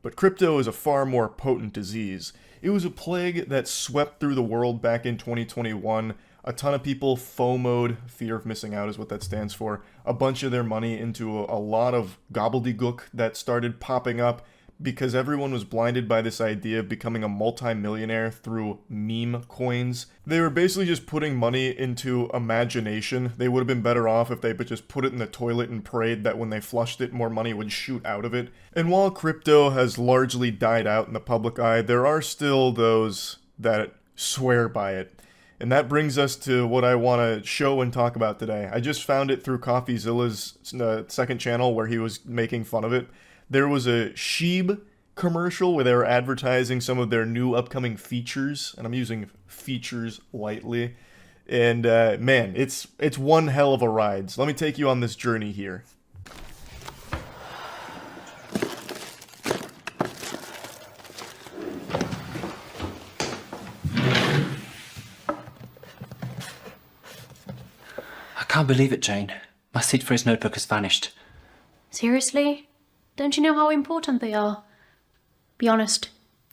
But crypto is a far more potent disease. It was a plague that swept through the world back in 2021. A ton of people FOMO'd, fear of missing out is what that stands for, a bunch of their money into a lot of gobbledygook that started popping up. because everyone was blinded by this idea of becoming a multi-millionaire through meme coins. They were basically just putting money into imagination. They would have been better off if they just put it in the toilet and prayed that when they flushed it, more money would shoot out of it. And while crypto has largely died out in the public eye, there are still those that swear by it. And that brings us to what I want to show and talk about today. I just found it through CoffeeZilla's second channel where he was making fun of it. There was a Sheeb commercial where they were advertising some of their new upcoming features, and I'm using features lightly. And man, it's one hell of a ride. So let me take you on this journey here. I can't believe it, Jane. My seed phrase notebook has vanished. Seriously? Don't you know how important they are? Be honest,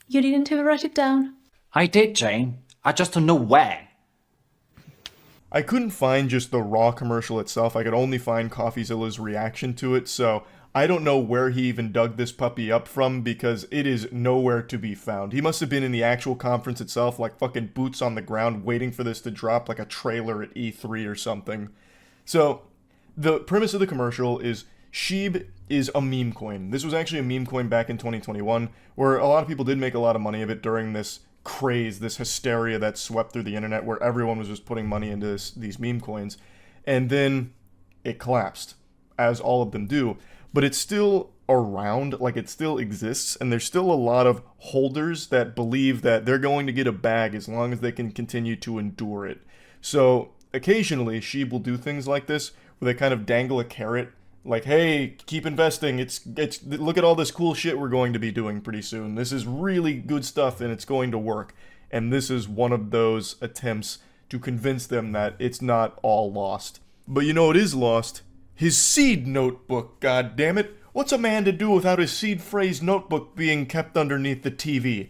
you didn't even write it down. I did, Jane. I just don't know where. I couldn't find just the raw commercial itself. I could only find CoffeeZilla's reaction to it, so I don't know where he even dug this puppy up from because it is nowhere to be found. He must have been in the actual conference itself, like fucking boots on the ground, waiting for this to drop like a trailer at E3 or something. So, the premise of the commercial is Sheeb is a meme coin. This was actually a meme coin back in 2021, where a lot of people did make a lot of money of it during this craze, this hysteria that swept through the internet, where everyone was just putting money into these meme coins. And then it collapsed, as all of them do. But it's still around, like it still exists, and there's still a lot of holders that believe that they're going to get a bag as long as they can continue to endure it. So occasionally, Sheeb will do things like this, where they kind of dangle a carrot, like, hey, keep investing, it's look at all this cool shit we're going to be doing pretty soon. This is really good stuff and it's going to work. And this is one of those attempts to convince them that it's not all lost. But you know what is lost? His seed notebook, god damn it. What's a man to do without his seed phrase notebook being kept underneath the TV?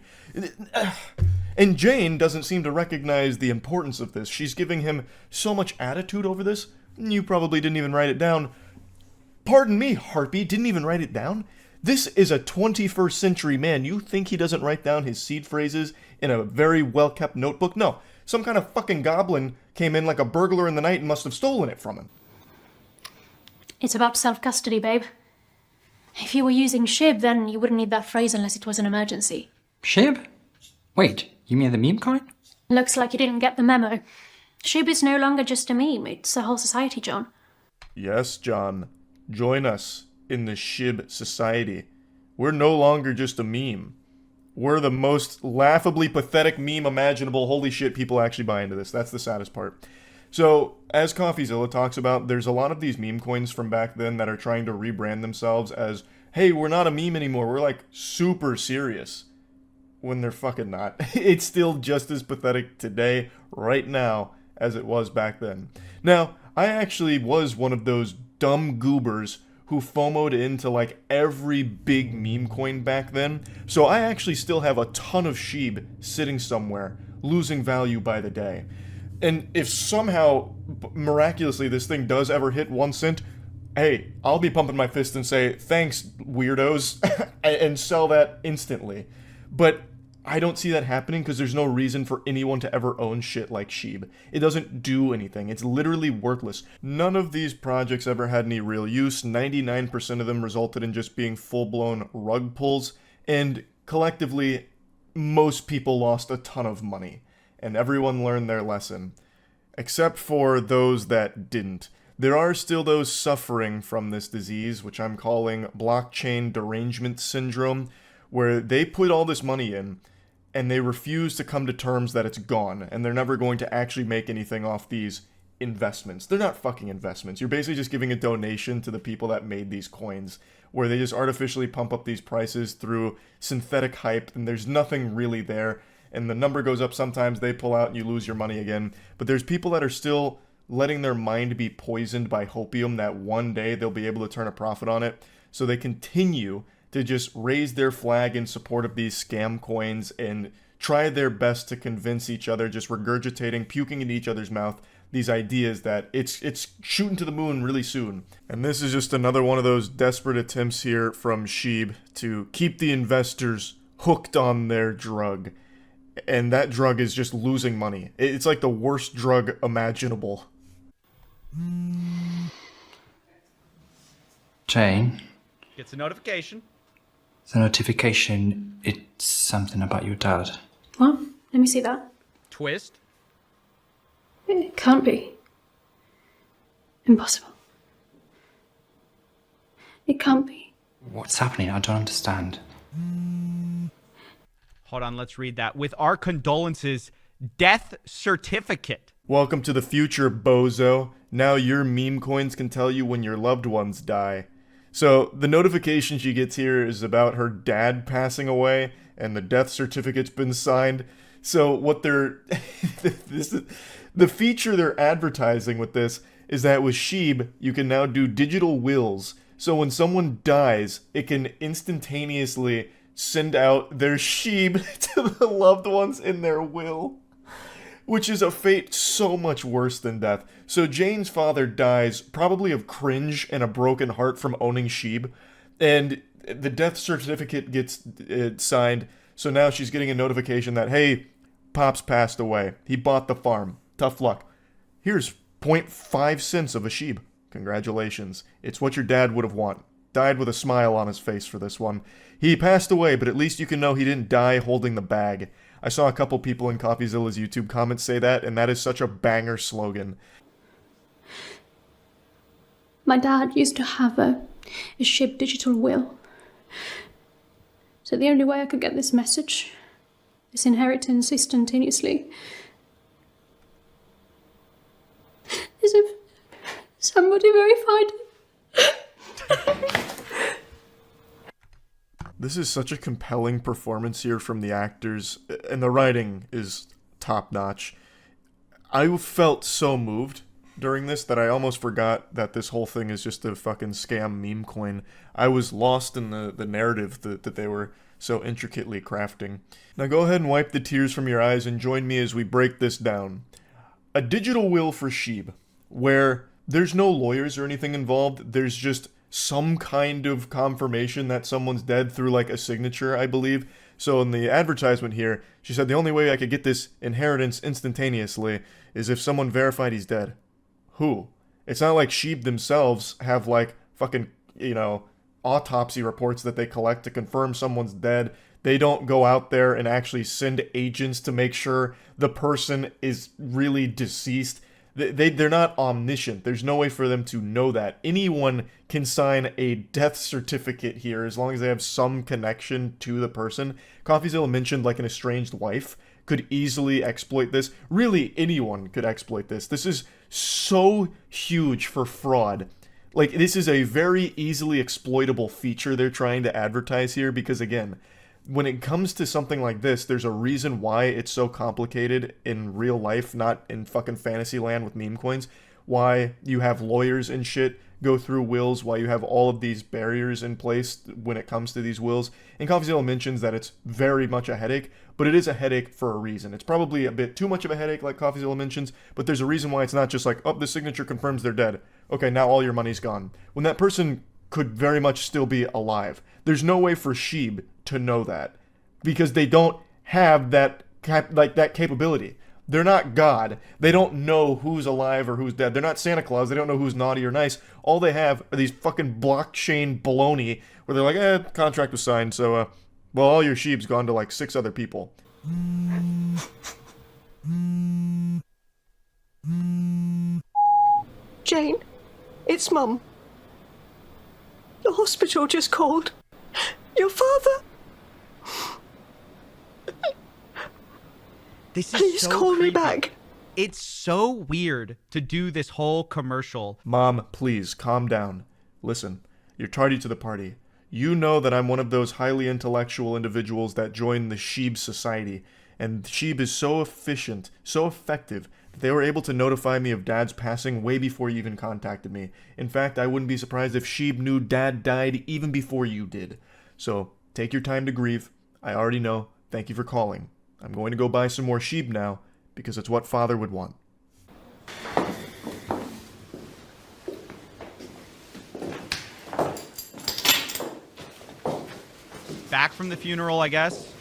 And Jane doesn't seem to recognize the importance of this. She's giving him so much attitude over this. You probably didn't even write it down. Pardon me, Harpy, didn't even write it down? This is a 21st century man. You think he doesn't write down his seed phrases in a very well-kept notebook? No. Some kind of fucking goblin came in like a burglar in the night and must have stolen it from him. It's about self-custody, babe. If you were using Shib, then you wouldn't need that phrase unless it was an emergency. Shib? Wait, you mean the meme coin? Looks like you didn't get the memo. Shib is no longer just a meme, it's a whole society, John. Yes, John. Join us in the Shib society. We're no longer just a meme. We're the most laughably pathetic meme imaginable. Holy shit, people actually buy into this. That's the saddest part. So, as CoffeeZilla talks about, there's a lot of these meme coins from back then that are trying to rebrand themselves as, hey, we're not a meme anymore. We're like super serious. When they're fucking not. It's still just as pathetic today, right now, as it was back then. Now, I actually was one of those dumb goobers who FOMO'd into like every big meme coin back then. So I actually still have a ton of Sheeb sitting somewhere, losing value by the day. And if somehow, miraculously, this thing does ever hit 1 cent, hey, I'll be pumping my fist and say, thanks, weirdos, and sell that instantly. But I don't see that happening because there's no reason for anyone to ever own shit like Sheeb. It doesn't do anything. It's literally worthless. None of these projects ever had any real use. 99% of them resulted in just being full-blown rug pulls. And collectively, most people lost a ton of money. And everyone learned their lesson. Except for those that didn't. There are still those suffering from this disease, which I'm calling blockchain derangement syndrome, where they put all this money in, and they refuse to come to terms that it's gone, and they're never going to actually make anything off these investments. They're not fucking investments. You're basically just giving a donation to the people that made these coins, where they just artificially pump up these prices through synthetic hype, and there's nothing really there, and the number goes up sometimes, they pull out, and you lose your money again. But there's people that are still letting their mind be poisoned by hopium that one day they'll be able to turn a profit on it, so they continue to just raise their flag in support of these scam coins and try their best to convince each other, just regurgitating, puking into each other's mouth, these ideas that it's shooting to the moon really soon. And this is just another one of those desperate attempts here from Sheeb to keep the investors hooked on their drug. And that drug is just losing money. It's like the worst drug imaginable. Jane, Gets a notification. the notification, it's something about your dad. What? Let me see that. Twist. It can't be. Impossible. It can't be. What's happening? I don't understand. Hold on, let's read that. With our condolences, death certificate. Welcome to the future, bozo. Now your meme coins can tell you when your loved ones die. So the notification she gets here is about her dad passing away, and the death certificate's been signed. So what they're the feature they're advertising with this is that with Sheeb, you can now do digital wills. So when someone dies, it can instantaneously send out their Sheeb to the loved ones in their will, which is a fate so much worse than death. So Jane's father dies probably of cringe and a broken heart from owning Sheeb, and the death certificate gets signed. So now she's getting a notification that, hey, Pop's passed away. He bought the farm. Tough luck. Here's 0.5 cents of a Sheeb. Congratulations. It's what your dad would have wanted. Died with a smile on his face for this one. He passed away, but at least you can know he didn't die holding the bag. I saw a couple people in CoffeeZilla's YouTube comments say that, and that is such a banger slogan. My dad used to have a SHIB digital will. So the only way I could get this message, this inheritance instantaneously, is if somebody verified it. This is such a compelling performance here from the actors, and the writing is top-notch. I felt so moved during this that I almost forgot that this whole thing is just a fucking scam meme coin. I was lost in the narrative that they were so intricately crafting. Now go ahead and wipe the tears from your eyes and join me as we break this down. A digital will for Sheeb, where there's no lawyers or anything involved, there's just some kind of confirmation that someone's dead through like a signature, I believe. So in the advertisement here, she said the only way I could get this inheritance instantaneously is if someone verified he's dead. Who? It's not like Sheeb themselves have like fucking, autopsy reports that they collect to confirm someone's dead. They don't go out there and actually send agents to make sure the person is really deceased. They're not omniscient. There's no way for them to know that. Anyone can sign a death certificate here as long as they have some connection to the person. CoffeeZilla mentioned like an estranged wife could easily exploit this. Really, anyone could exploit this. This is so huge for fraud. Like, this is a very easily exploitable feature they're trying to advertise here because, again, when it comes to something like this, there's a reason why it's so complicated in real life, not in fucking fantasy land with meme coins. Why you have lawyers and shit go through wills, why you have all of these barriers in place when it comes to these wills. And CoffeeZilla mentions that it's very much a headache, but it is a headache for a reason. It's probably a bit too much of a headache, like CoffeeZilla mentions, but there's a reason why it's not just like, oh, the signature confirms they're dead. Okay, now all your money's gone. When that person could very much still be alive. There's no way for Sheeb to know that because they don't have that capability. They're not God. They don't know who's alive or who's dead. They're not Santa Claus. They don't know who's naughty or nice. All they have are these fucking blockchain baloney where they're like, contract was signed, so, well, all your Sheeb's gone to like 6 other people. Jane, it's Mum. The hospital just called. Your father. This is Please so call creepy. me back. It's so weird to do this whole commercial. Mom, please, calm down. Listen, you're tardy to the party. You know that I'm one of those highly intellectual individuals that join the Sheeb Society, and Sheeb is so efficient, so effective, that they were able to notify me of Dad's passing way before you even contacted me. In fact, I wouldn't be surprised if Sheeb knew Dad died even before you did. So, take your time to grieve. I already know. Thank you for calling. I'm going to go buy some more Sheeb now, because it's what Father would want. back from the funeral, I guess.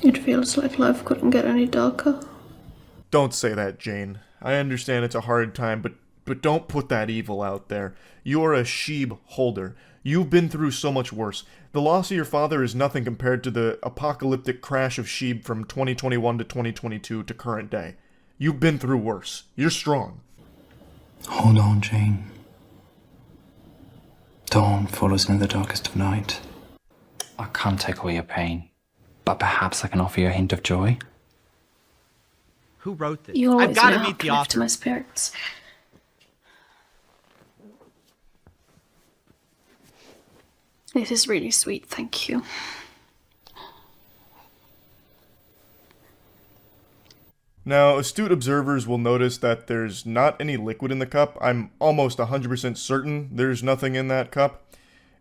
It feels like life couldn't get any darker. Don't say that, Jane. I understand it's a hard time, but don't put that evil out there. You're a sheep holder. You've been through so much worse. The loss of your father is nothing compared to the apocalyptic crash of sheep from 2021 to 2022 to current day. You've been through worse. You're strong. Hold on, Jane. Dawn follows in the darkest of night. I can't take away your pain, but perhaps I can offer you a hint of joy. Who wrote this? You always I've got to know meet the how to lift author. my spirits. This is really sweet, thank you. Now, astute observers will notice that there's not any liquid in the cup. I'm almost 100% certain there's nothing in that cup.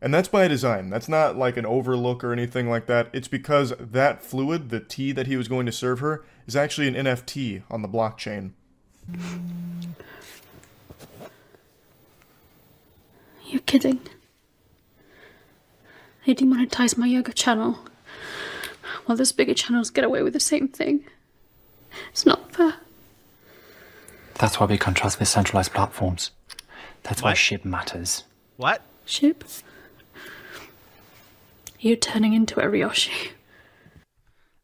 And that's by design. That's not like an overlook or anything like that. It's because that fluid, the tea that he was going to serve her, is actually an NFT on the blockchain. You're kidding. They demonetize my yoga channel, while those bigger channels get away with the same thing. It's not fair. That's why we can't trust with centralized platforms. That's why What? SHIB matters. What? Ship? You're turning into a Ryoshi.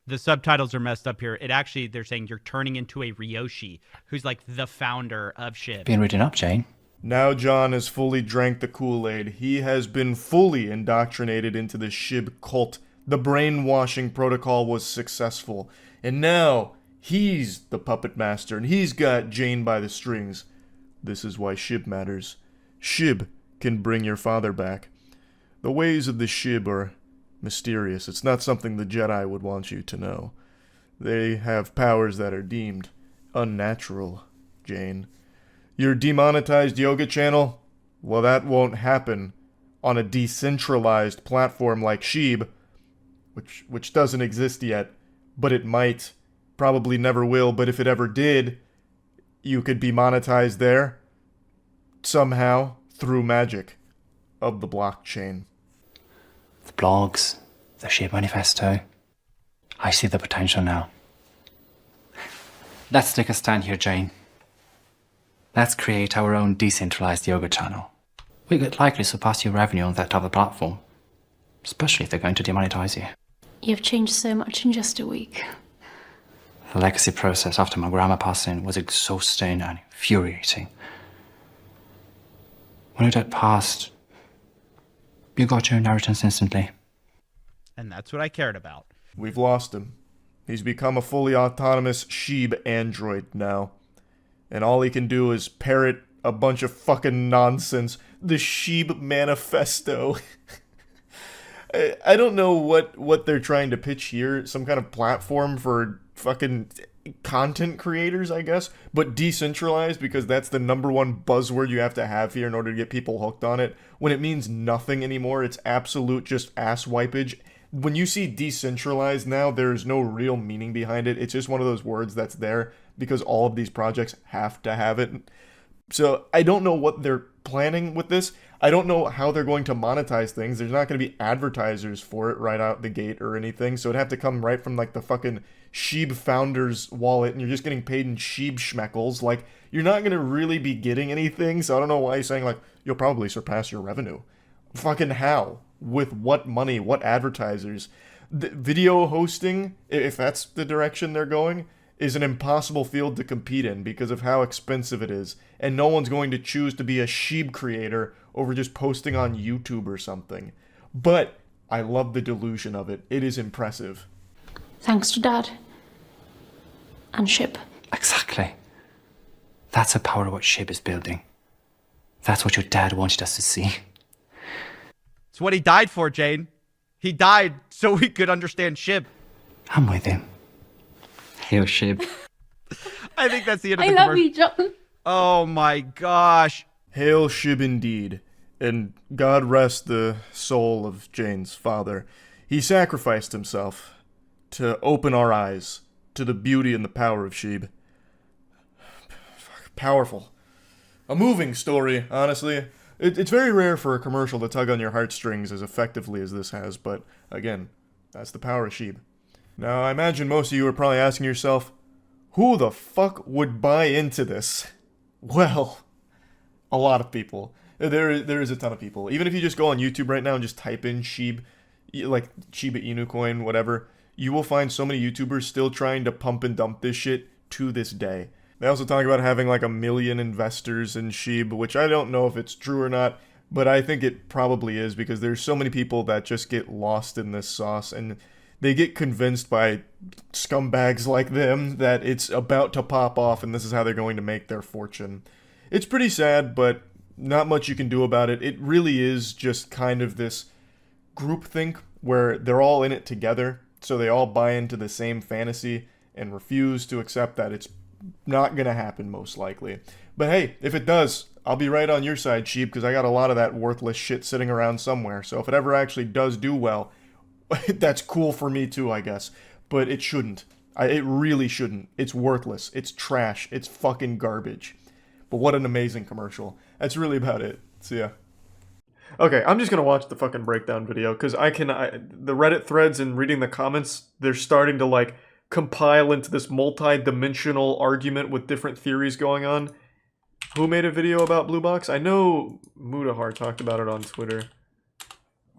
The subtitles are messed up here. They're saying you're turning into a Ryoshi, who's like the founder of SHIB. Being written up, Jane. Now John has fully drank the Kool-Aid. He has been fully indoctrinated into the SHIB cult. The brainwashing protocol was successful. And now he's the puppet master, and he's got Jane by the strings. This is why SHIB matters. SHIB can bring your father back. The ways of the SHIB are mysterious. It's not something the Jedi would want you to know. They have powers that are deemed unnatural, Jane. Your demonetized yoga channel? Well, that won't happen on a decentralized platform like SHIB, which doesn't exist yet, but it might. Probably never will, but if it ever did, you could be monetized there somehow through magic of the blockchain. The blogs, the SHIB manifesto. I see the potential now. Let's take a stand here, Jane. Let's create our own decentralized yoga channel. We could likely surpass your revenue on that other platform, especially if they're going to demonetize you. You've changed so much in just a week. The legacy process after my grandma passing was exhausting and infuriating. When your dad passed, you got your inheritance instantly. And that's what I cared about. We've lost him. He's become a fully autonomous SHIB android now. And all he can do is parrot a bunch of fucking nonsense. The SHIB manifesto. I don't know what they're trying to pitch here. Some kind of platform for fucking content creators, I guess. But decentralized, because that's the number one buzzword you have to have here in order to get people hooked on it. When it means nothing anymore, it's absolute just ass wipage. When you see decentralized now, there's no real meaning behind it. It's just one of those words that's there because all of these projects have to have it. So I don't know what they're planning with this. I don't know how they're going to monetize things. There's not going to be advertisers for it right out the gate or anything. So it'd have to come right from like the fucking SHIB founder's wallet, and you're just getting paid in SHIB schmeckles. Like, you're not going to really be getting anything. So I don't know why you're saying like, you'll probably surpass your revenue. Fucking how? With what money? What advertisers? The video hosting, if that's the direction they're going, is an impossible field to compete in because of how expensive it is. And no one's going to choose to be a SHIB creator over just posting on YouTube or something. But I love the delusion of it. It is impressive. Thanks to Dad. And SHIB. Exactly. That's the power of what SHIB is building. That's what your dad wanted us to see. It's what he died for, Jane. He died so we could understand SHIB. I'm with him. Hail SHIB. I think that's the end of I the love commercial. you, John. Oh my gosh. Hail SHIB indeed. And God rest the soul of Jane's father. He sacrificed himself to open our eyes to the beauty and the power of SHIB. Powerful. A moving story, honestly. It's very rare for a commercial to tug on your heartstrings as effectively as this has, but again, that's the power of Sheeb. Now, I imagine most of you are probably asking yourself, who the fuck would buy into this? Well, a lot of people. There is a ton of people. Even if you just go on YouTube right now and just type in Sheeb, like Shiba Inu coin, whatever, you will find so many YouTubers still trying to pump and dump this shit to this day. They also talk about having like 1 million investors in Sheeb, which I don't know if it's true or not, but I think it probably is because there's so many people that just get lost in this sauce and they get convinced by scumbags like them that it's about to pop off and this is how they're going to make their fortune. It's pretty sad, but not much you can do about it. It really is just kind of this groupthink where they're all in it together, so they all buy into the same fantasy and refuse to accept that it's not gonna happen most likely. But hey, if it does, I'll be right on your side, Sheeb, because I got a lot of that worthless shit sitting around somewhere. So if it ever actually does do well, that's cool for me too, I guess. But it shouldn't. It really shouldn't. It's worthless. It's trash. It's fucking garbage. But what an amazing commercial. That's really about it. See ya. Okay, I'm just gonna watch the fucking breakdown video, because the Reddit threads and reading the comments, they're starting to, like, compile into this multi-dimensional argument with different theories going on. Who made a video about Blue Box? I know Mudahar talked about it on Twitter.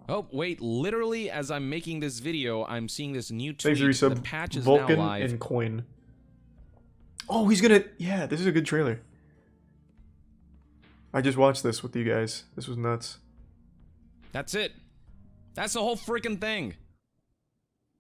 Oh, wait, literally, as I'm making this video, I'm seeing this new tweet. Thanks for the patch is Vulcan now live. and Coin. Oh, he's gonna... Yeah, this is a good trailer. I just watched this with you guys. This was nuts. That's it. That's the whole freaking thing.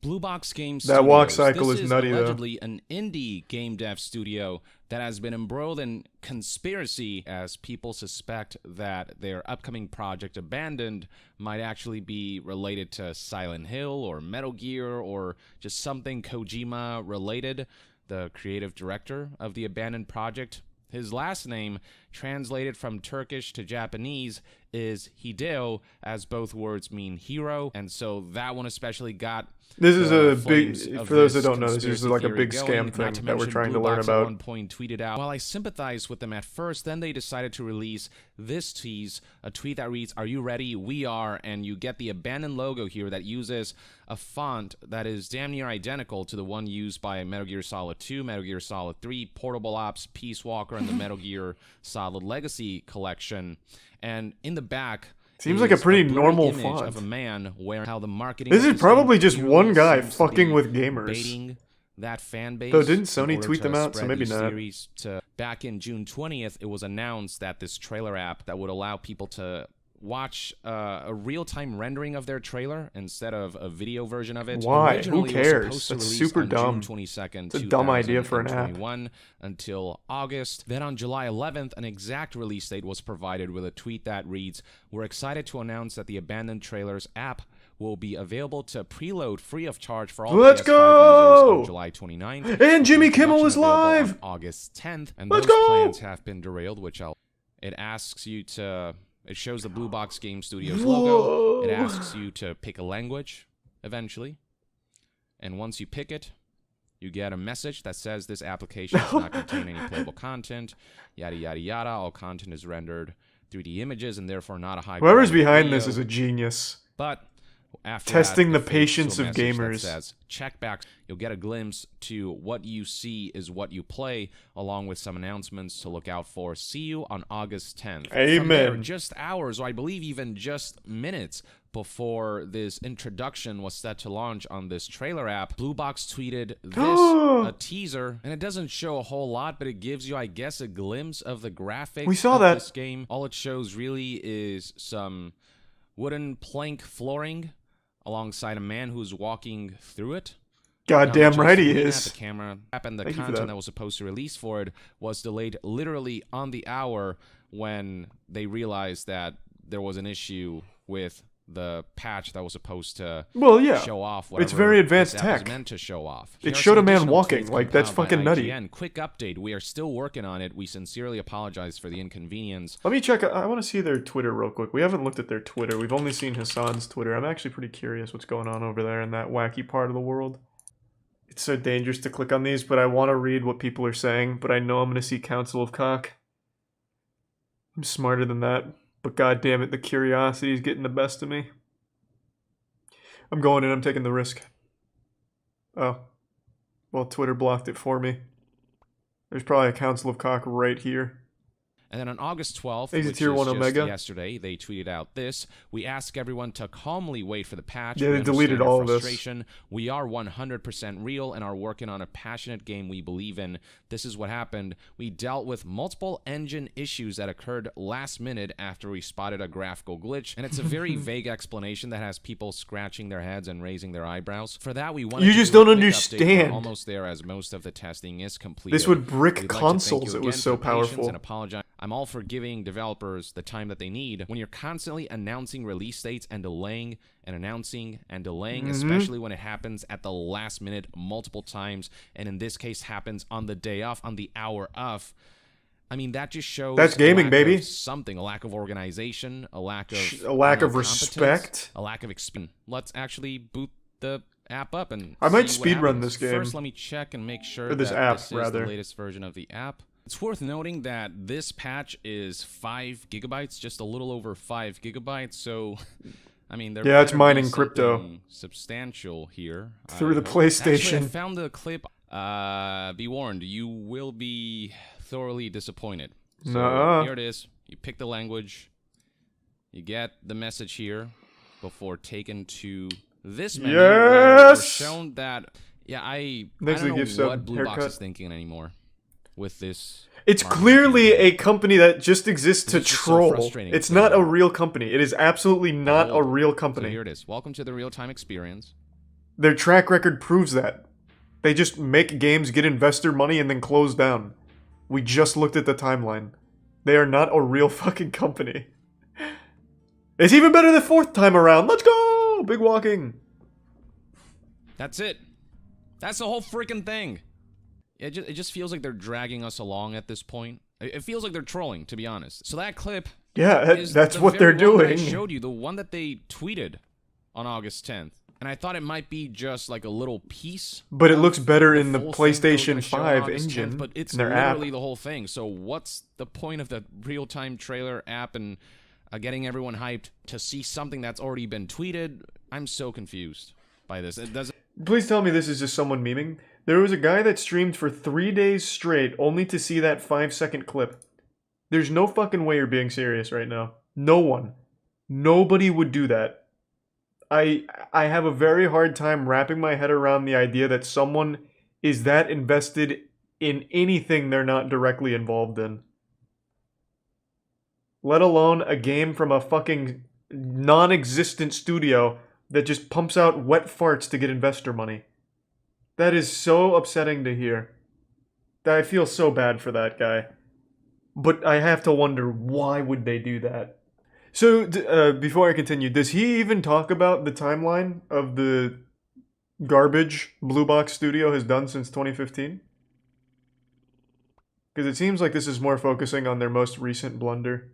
Blue Box Games That Studios. walk cycle this is nutty, though. allegedly an indie game dev studio that has been embroiled in conspiracy as people suspect that their upcoming project Abandoned might actually be related to Silent Hill or Metal Gear or just something Kojima related. The creative director of the Abandoned project, his last name, translated from Turkish to Japanese, is Hideo, as both words mean hero, and so that one especially got... This is a big, for those that don't know, this is like a big scam going. thing that we're trying to Blue learn Box about. At one point tweeted out, while I sympathized with them at first, then they decided to release this tease, a tweet that reads, "Are you ready? We are," and you get the Abandoned logo here that uses a font that is damn near identical to the one used by Metal Gear Solid 2, Metal Gear Solid 3, Portable Ops, Peace Walker, and the Metal Gear Solid Legacy collection. And in the back, seems like a pretty normal image font. of a man wearing how the marketing This of is this probably game just clearly one guy seems to fucking be with gamers. baiting that fan base. Though didn't in Sony order tweet to them out, so spread maybe these not. theories back in June 20th, it was announced that this trailer app that would allow people to watch a real-time rendering of their trailer instead of a video version of it. Why? Originally, Who it was cares? supposed to That's release super on dumb. June 22nd, It's a dumb idea for an app. 2021 until August. Then on July 11th, an exact release date was provided with a tweet that reads, "We're excited to announce that the Abandoned Trailers app will be available to preload free of charge for all Let's PS5 go! users on July 29th. And Jimmy Kimmel is Production available live! on August 10th, and Let's those go! plans have been derailed, which it asks you to... It shows the Blue Box Game Studios logo. It asks you to pick a language, eventually. And once you pick it, you get a message that says this application does not contain any playable content, yada, yada, yada. All content is rendered 3D images and therefore not a high Whoever's quality behind video. this is a genius. But after Testing that, the it fades patience to a of message gamers. that says, check back. You'll get a glimpse to what you see is what you play, along with some announcements to look out for. See you on August 10th. Amen. From there, just hours, or I believe even just minutes before this introduction was set to launch on this trailer app, Blue Box tweeted this, a teaser, and it doesn't show a whole lot, but it gives you, I guess, a glimpse of the graphics We saw of that. this game. All it shows really is some wooden plank flooring alongside a man who's walking through it. Goddamn Now, right just he looking is. At the camera and the Thank you for content that. that was supposed to release for it was delayed literally on the hour when they realized that there was an issue with the patch that was supposed to show off whatever It's very advanced this app was tech. meant to show off. It Here are showed some a man additional walking, tweets like, that's compiled by fucking nutty. IGN. Quick update, we are still working on it. We sincerely apologize for the inconvenience. Let me check. I want to see their Twitter real quick. We haven't looked at their Twitter. We've only seen Hassan's Twitter. I'm actually pretty curious what's going on over there in that wacky part of the world. It's so dangerous to click on these, but I want to read what people are saying, but I know I'm going to see Council of Cock. I'm smarter than that, but god damn it, the curiosity is getting the best of me. I'm going in, I'm taking the risk. Oh. Well, Twitter blocked it for me. There's probably a Council of Cock right here. And then on August 12th, He's a which tier is 1 just Omega. yesterday, they tweeted out this. We ask everyone to calmly wait for the patch. Yeah, they We deleted understand your all of this. frustration. We are 100% real and are working on a passionate game we believe in. This is what happened. We dealt with multiple engine issues that occurred last minute after we spotted a graphical glitch, and it's a very vague explanation that has people scratching their heads and raising their eyebrows. For that, we wanted You to just do a don't quick update. understand. We're almost there as most of the testing is complete. This would brick We'd like to thank consoles, you it was again so for your patience powerful. and apologize. I'm all for giving developers the time that they need. When you're constantly announcing release dates and delaying and announcing and delaying, especially when it happens at the last minute multiple times, and in this case happens on the day off, on the hour of, I mean, that just shows That's gaming, a lack baby. of something, a lack of organization, a lack of A lack I don't of know, respect. competence, a lack of experience. Let's actually boot the app up and I might see what speedrun happens. this game. First, let me check and make sure Or this that app, this is rather. the latest version of the app. It's worth noting that this patch is 5 gigabytes, just a little over 5 gigabytes. So, I mean, there Yeah, it's better be mining crypto. something substantial here. Through the I hope. PlayStation. Actually, I found the clip. Be warned, you will be thoroughly disappointed. So Nuh-uh. here it is. You pick the language. You get the message here before taken to this menu. where we're Yes! shown that. Yeah, I Thanks for the don't know gift sub, what Blue Box haircut. is thinking anymore with this. It's marketing clearly campaign. a company that just exists to It's just so troll. frustrating It's to not a know. real company. It is absolutely not a Behold. real So company. here it is. Welcome to the real-time experience. Their track record proves that. They just make games, get investor money, and then close down. We just looked at the timeline. They are not a real fucking company. It's even better the 4th time around. Let's go! Big walking. That's it. That's the whole freaking thing. It just feels like they're dragging us along at this point. It feels like they're trolling, to be honest. So that clip, Yeah, is that's the what very they're one that I doing. showed you, the one that they tweeted on August 10th, and I thought it might be just like a little piece. But it of looks better the in the full thing that was gonna PlayStation show on 5 August 10th, engine, but it's in their app. literally the whole thing. So what's the point of the real-time trailer app and getting everyone hyped to see something that's already been tweeted? I'm so confused by this. It doesn't. Please tell me this is just someone memeing. There was a guy that streamed for 3 days straight only to see that 5-second clip. There's no fucking way you're being serious right now. No one. Nobody would do that. I have a very hard time wrapping my head around the idea that someone is that invested in anything they're not directly involved in. Let alone a game from a fucking non-existent studio that just pumps out wet farts to get investor money. That is so upsetting to hear. I feel so bad for that guy. But I have to wonder, why would they do that? So, before I continue, does he even talk about the timeline of the garbage Blue Box Studio has done since 2015? Because it seems like this is more focusing on their most recent blunder.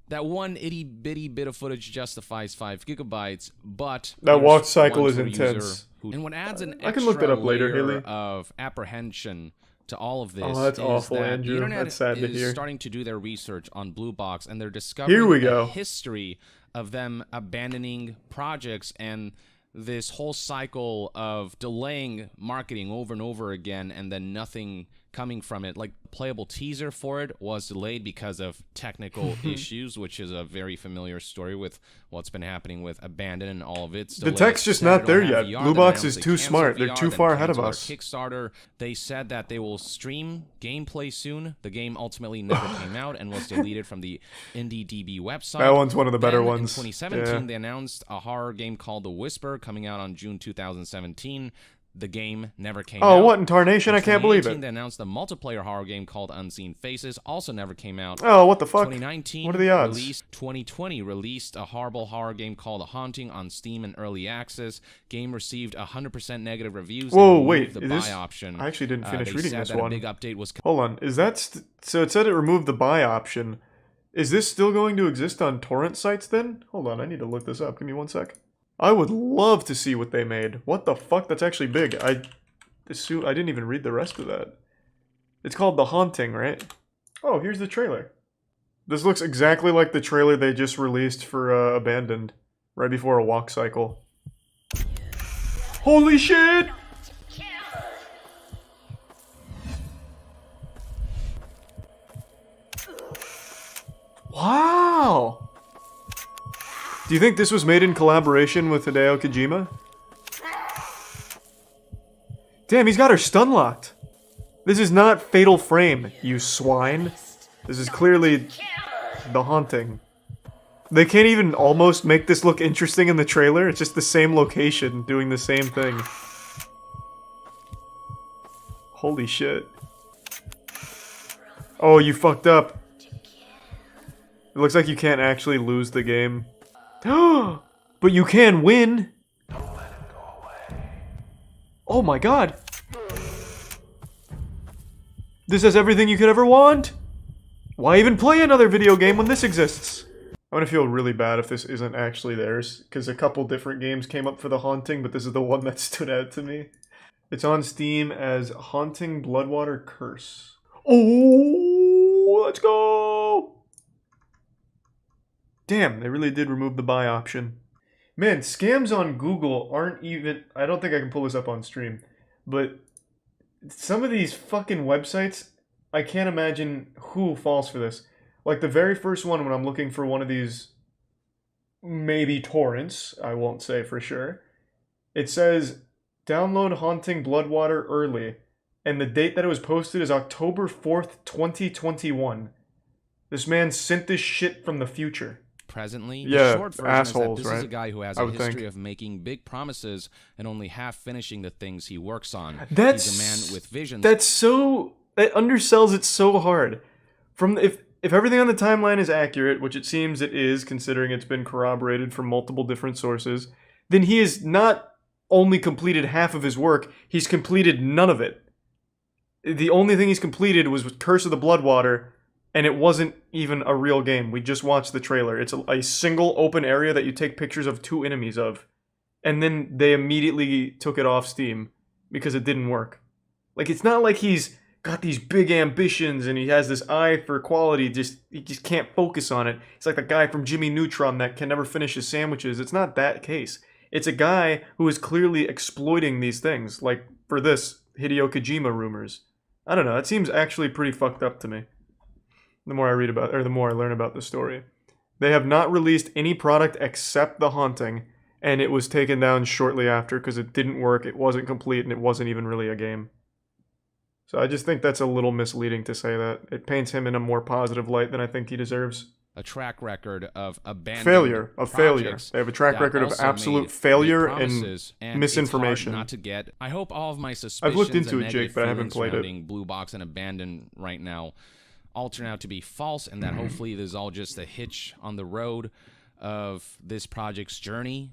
That one itty-bitty bit of footage justifies 5 gigabytes, but That there's watch cycle one is Twitter user intense. and what adds an I can look that extra up later, layer Haley. of apprehension to all of this Oh, that's is awful, that Andrew. the internet That's sad to is hear. starting to do their research on Blue Box, and they're discovering Here we a go. history of them abandoning projects and this whole cycle of delaying marketing over and over again and then nothing coming from it. Like, playable teaser for it was delayed because of technical issues, which is a very familiar story with what's been happening with Abandon and all of its The delays. tech's just Said not they there don't have yet. VR, Blue then Box announced is they too canceled smart. They're VR, too then far ahead of canceled us. our Kickstarter. They said that they will stream gameplay soon. The game ultimately never came out and was deleted from the IndieDB website. That one's one of the better Then, ones. In 2017, Yeah. they announced a horror game called The Whisper coming out on June 2017. The game never came out. Oh, what in tarnation? I can't believe 2018, it. They announced a multiplayer horror game called Unseen Faces, also never came out. Oh, what the fuck? 2019, What are the odds? Released 2020 released a horrible horror game called Haunting on Steam in early access. Game received 100% negative reviews. Whoa, They removed wait. the Is buy this... option. I actually didn't finish They reading said this that one. A big update was Hold on. Is that... So it said it removed the buy option. Is this still going to exist on torrent sites then? Hold on. I need to look this up. Give me one sec. I would love to see what they made. What the fuck? That's actually big. I didn't even read the rest of that. It's called The Haunting, right? Oh, here's the trailer. This looks exactly like the trailer they just released for Abandoned, right before a walk cycle. Holy shit! Wow! Do you think this was made in collaboration with Hideo Kojima? Damn, he's got her stun locked. This is not Fatal Frame, you swine. This is clearly The Haunting. They can't even almost make this look interesting in the trailer. It's just the same location doing the same thing. Holy shit. Oh, you fucked up. It looks like you can't actually lose the game. But you can win! Oh my god! This has everything you could ever want! Why even play another video game when this exists? I'm gonna feel really bad if this isn't actually theirs, because a couple different games came up for The Haunting, but this is the one that stood out to me. It's on Steam as Haunting Bloodwater Curse. Oh, let's go! Damn, they really did remove the buy option. Man, scams on Google aren't even... I don't think I can pull this up on stream, but some of these fucking websites, I can't imagine who falls for this. Like the very first one when I'm looking for one of these, maybe torrents, I won't say for sure, it says, download Haunting Bloodwater early, and the date that it was posted is October 4th, 2021. This man sent this shit from the future. Presently, yeah, the short version assholes, is that this right? is a guy who has a history of making big promises and only half finishing the things he works on. He's a man with visions. That's so... It undersells it so hard. From if everything on the timeline is accurate, which it seems it is, considering it's been corroborated from multiple different sources, then he has not only completed half of his work, he's completed none of it. The only thing he's completed was with Curse of the Bloodwater, and it wasn't even a real game. We just watched the trailer. It's a single open area that you take pictures of 2 enemies of. And then they immediately took it off Steam because it didn't work. Like, it's not like he's got these big ambitions and he has this eye for quality, he just can't focus on it. It's like the guy from Jimmy Neutron that can never finish his sandwiches. It's not that case. It's a guy who is clearly exploiting these things, like for this, Hideo Kojima rumors. I don't know, it seems actually pretty fucked up to me. The more I read about, or the more I learn about the story. They have not released any product except The Haunting, and it was taken down shortly after because it didn't work, it wasn't complete, and it wasn't even really a game. So I just think that's a little misleading to say that. It paints him in a more positive light than I think he deserves. A track record of abandoned failure. projects They have a track that record of also absolute made failure promises, and misinformation. It's hard not to get. I hope all of my suspicions I've looked into and it, Jake, but I haven't played it. Blue Box and Abandoned right now all turn out to be false, and that hopefully this is all just a hitch on the road of this project's journey.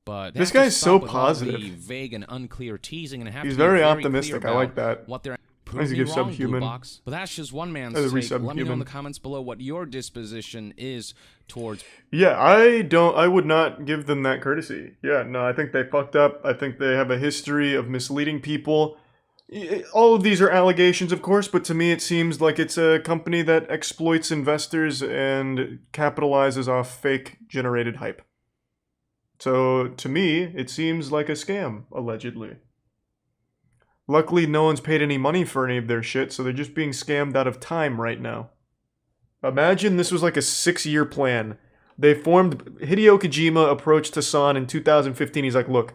But this guy's so positive. The vague and unclear teasing, and he's very optimistic. I like that. What they're Prove me wrong, Blue Box. But that's just one man's take. Let me know in the comments below what your disposition is towards. Yeah, I would not give them that courtesy. Yeah, no, I think they fucked up. I think they have a history of misleading people. All of these are allegations, of course, but to me it seems like it's a company that exploits investors and capitalizes off fake generated hype. So, to me, it seems like a scam, allegedly. Luckily, no one's paid any money for any of their shit, so they're just being scammed out of time right now. Imagine this was like a 6-year plan. Hideo Kojima approached Hassan in 2015. He's like, look,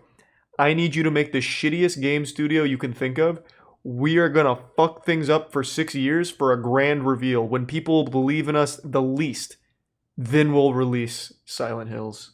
I need you to make the shittiest game studio you can think of. We are gonna fuck things up for 6 years for a grand reveal. When people believe in us the least, then we'll release Silent Hills.